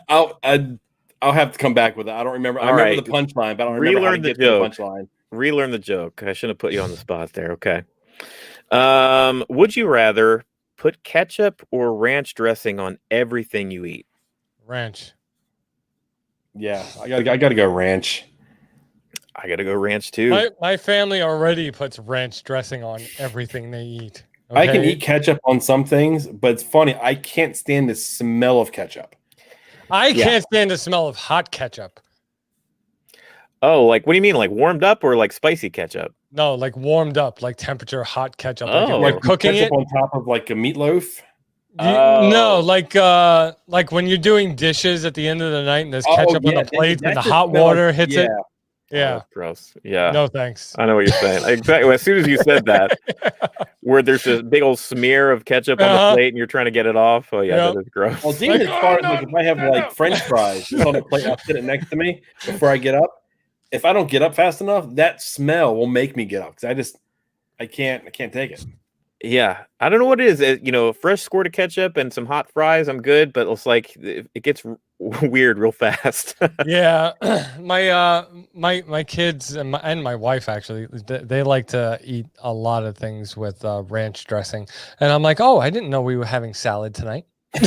I'll have to come back with it. I don't remember. I remember the punchline, but I don't remember how to get to the punchline. Relearn the joke. I shouldn't have put you on the spot there. Okay. Would you rather put ketchup or ranch dressing on everything you eat? Ranch. Yeah, I gotta go ranch. I gotta go ranch too. My family already puts ranch dressing on everything they eat. Okay? I can eat ketchup on some things, but it's funny. I can't stand the smell of ketchup. I can't stand the smell of hot ketchup. Oh, like what do you mean? Like warmed up or like spicy ketchup? No, like warmed up, like temperature hot ketchup. Oh. Like cooking ketchup it on top of like a meatloaf. No, like when you're doing dishes at the end of the night and there's ketchup on the plates and the hot water hits it. Yeah, that's gross. Yeah, no thanks. I know what you're saying. Exactly. As soon as you said that, where there's a big old smear of ketchup on the plate and you're trying to get it off. Oh yeah, that is gross. Well, even as far as like if I have like French fries just on the plate, I'll sit it next to me before I get up. If I don't get up fast enough, that smell will make me get up because I can't take it. Yeah, I don't know what it is. A fresh squirt of ketchup and some hot fries, I'm good. But it's like it gets weird real fast. Yeah, my kids and my wife actually they like to eat a lot of things with ranch dressing, and I'm like, oh, I didn't know we were having salad tonight. I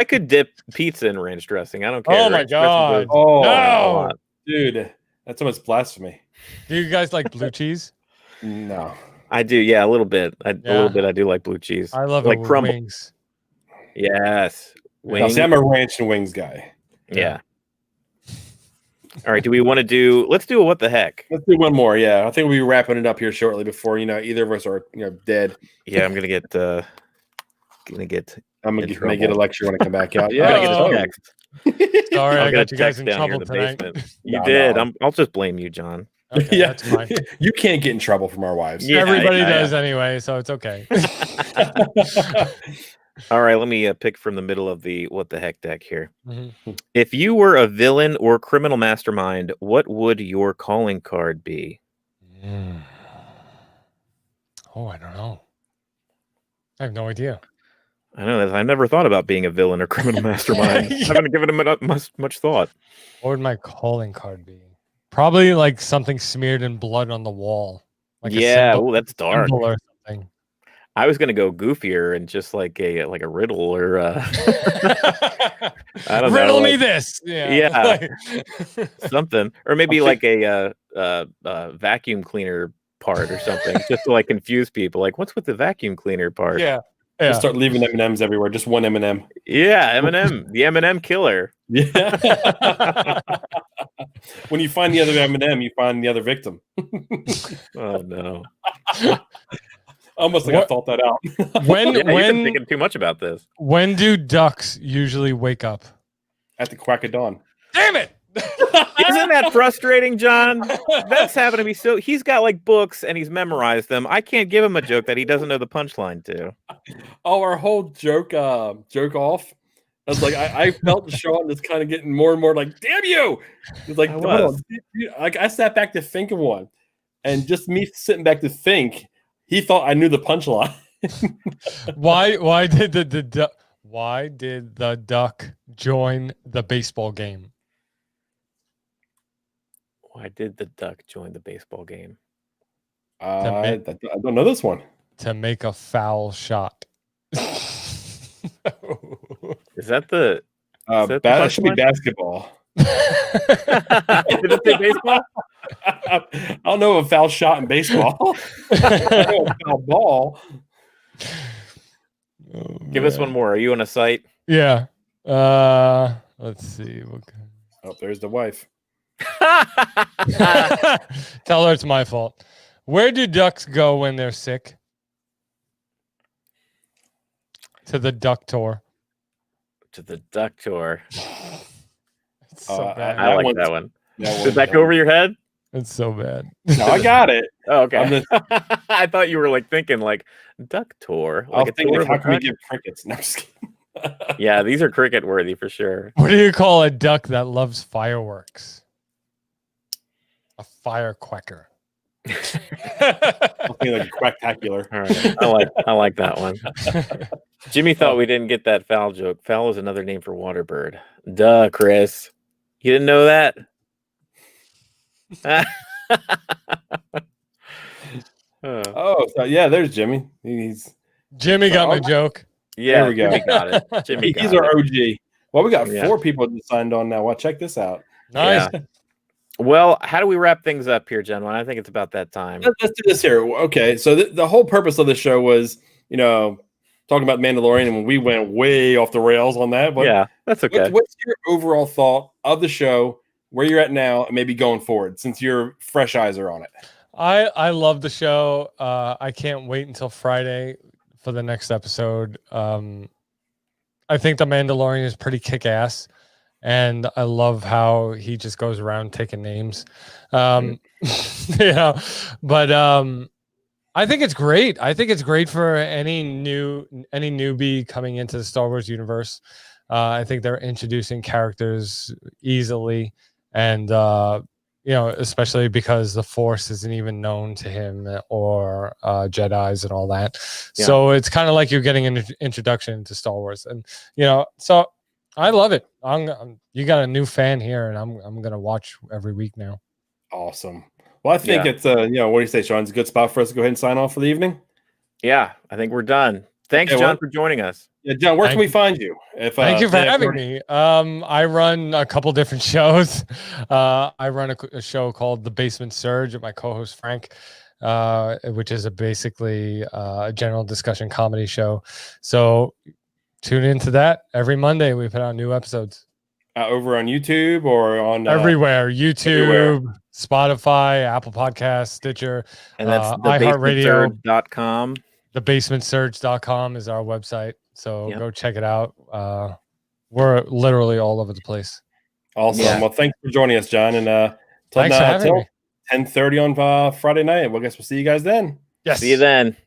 could dip pizza in ranch dressing. I don't care. Oh my god! No, dude, that's almost blasphemy. Do you guys like blue cheese? No, I do. Yeah, a little bit. A little bit. I do like blue cheese. I love like it crumble wings. Yes, wings. Now, see, I'm a ranch and wings guy. Yeah. All right. Do we want to do? Let's do a what the heck. Let's do one more. Yeah, I think we'll be wrapping it up here shortly before either of us are dead. Yeah, I'm gonna get. I'm gonna get a lecture when I come back out. Yeah, Yeah, I get a text. Sorry, I got you guys in trouble tonight. You did. I'll just blame you, John. Okay, yeah, that's fine. You can't get in trouble from our wives. Yeah, everybody does anyway, so it's okay. All right, let me pick from the middle of the what the heck deck here. Mm-hmm. If you were a villain or criminal mastermind, what would your calling card be? Oh, I don't know. I have no idea. I know that I never thought about being a villain or criminal mastermind. I haven't given it much thought. What would my calling card be? Probably like something smeared in blood on the wall. Like that's dark. Or something. I was gonna go goofier and just like a riddle or I don't know. Riddle me this. Yeah. Something. Or maybe like a vacuum cleaner part or something. Just to like confuse people. Like, what's with the vacuum cleaner part? Yeah. Just start leaving M&Ms everywhere. Just one M&M. Yeah, M&M. The M&M killer. Yeah. When you find the other M&M, you find the other victim. Oh no. Almost like I thought that out. When you've been thinking too much about this. When do ducks usually wake up? At the crack of dawn. Damn it! Isn't that frustrating, John? That's happened to me. So he's got like books and he's memorized them. I can't give him a joke that he doesn't know the punchline to. Oh, our whole joke off. I was like, I felt Sean just kind of getting more and more like, damn you! He's like, I sat back to think of one, and just me sitting back to think, he thought I knew the punchline. Why did the duck join the baseball game? Why did the duck join the baseball game? I don't know this one. To make a foul shot. Is that the? That should be basketball. Did it say baseball? I don't know a foul shot in baseball. I know a foul ball. Give us one more. Are you on a site? Yeah. Let's see. Oh, there's the wife. Tell her it's my fault. Where do ducks go when they're sick? To the duck tour. To the duck tour. It's so bad. I like that one. Did that go over your head? It's so bad. No, I got it. Oh, okay. I thought you were like thinking like duck tour. I was thinking, how can we give crickets? No, I'm just kidding. Yeah, these are cricket worthy for sure. What do you call a duck that loves fireworks? A firequacker. Something like quacktacular. All right. I like that one. Jimmy thought we didn't get that foul joke. Foul is another name for water bird. Duh, Chris. You didn't know that? Oh, so yeah, there's Jimmy. Jimmy got my joke. Yeah, there we go. Jimmy got it. Jimmy He's our OG. Well, we got 4 people that signed on now. Well, check this out. Nice. Yeah. Well, how do we wrap things up here, gentlemen? I think it's about that time. Let's do this here. Okay, so the whole purpose of the show was, talking about Mandalorian, and we went way off the rails on that. But yeah, that's okay. What's your overall thought of the show, where you're at now, and maybe going forward, since your fresh eyes are on it? I love the show. I can't wait until Friday for the next episode. I think the Mandalorian is pretty kick-ass, and I love how he just goes around taking names. But I think it's great. I think it's great for any newbie coming into the Star Wars universe. I think they're introducing characters easily, and especially because the Force isn't even known to him or Jedis and all that. Yeah. So it's kind of like you're getting an introduction to Star Wars, and so I love it. You got a new fan here, and I'm gonna watch every week now. Awesome. Well, I think it's what do you say, Sean? It's a good spot for us to go ahead and sign off for the evening. Yeah, I think we're done. Thanks, John, for joining us. Yeah, John, where can we find you? Thank you for having me. I run a couple different shows. I run a show called The Basement Surge with my co-host Frank, which is basically a general discussion comedy show. So tune into that every Monday. We put out new episodes. Over on YouTube or on everywhere. YouTube, everywhere. Spotify, Apple Podcasts, Stitcher, and that's iHeartRadio.com. TheBasementSurge.com is our website. So go check it out. We're literally all over the place. Awesome. Yeah. Well, thanks for joining us, John. And thanks for having me. 10:30 on Friday night. Well, I guess we'll see you guys then. Yes. See you then.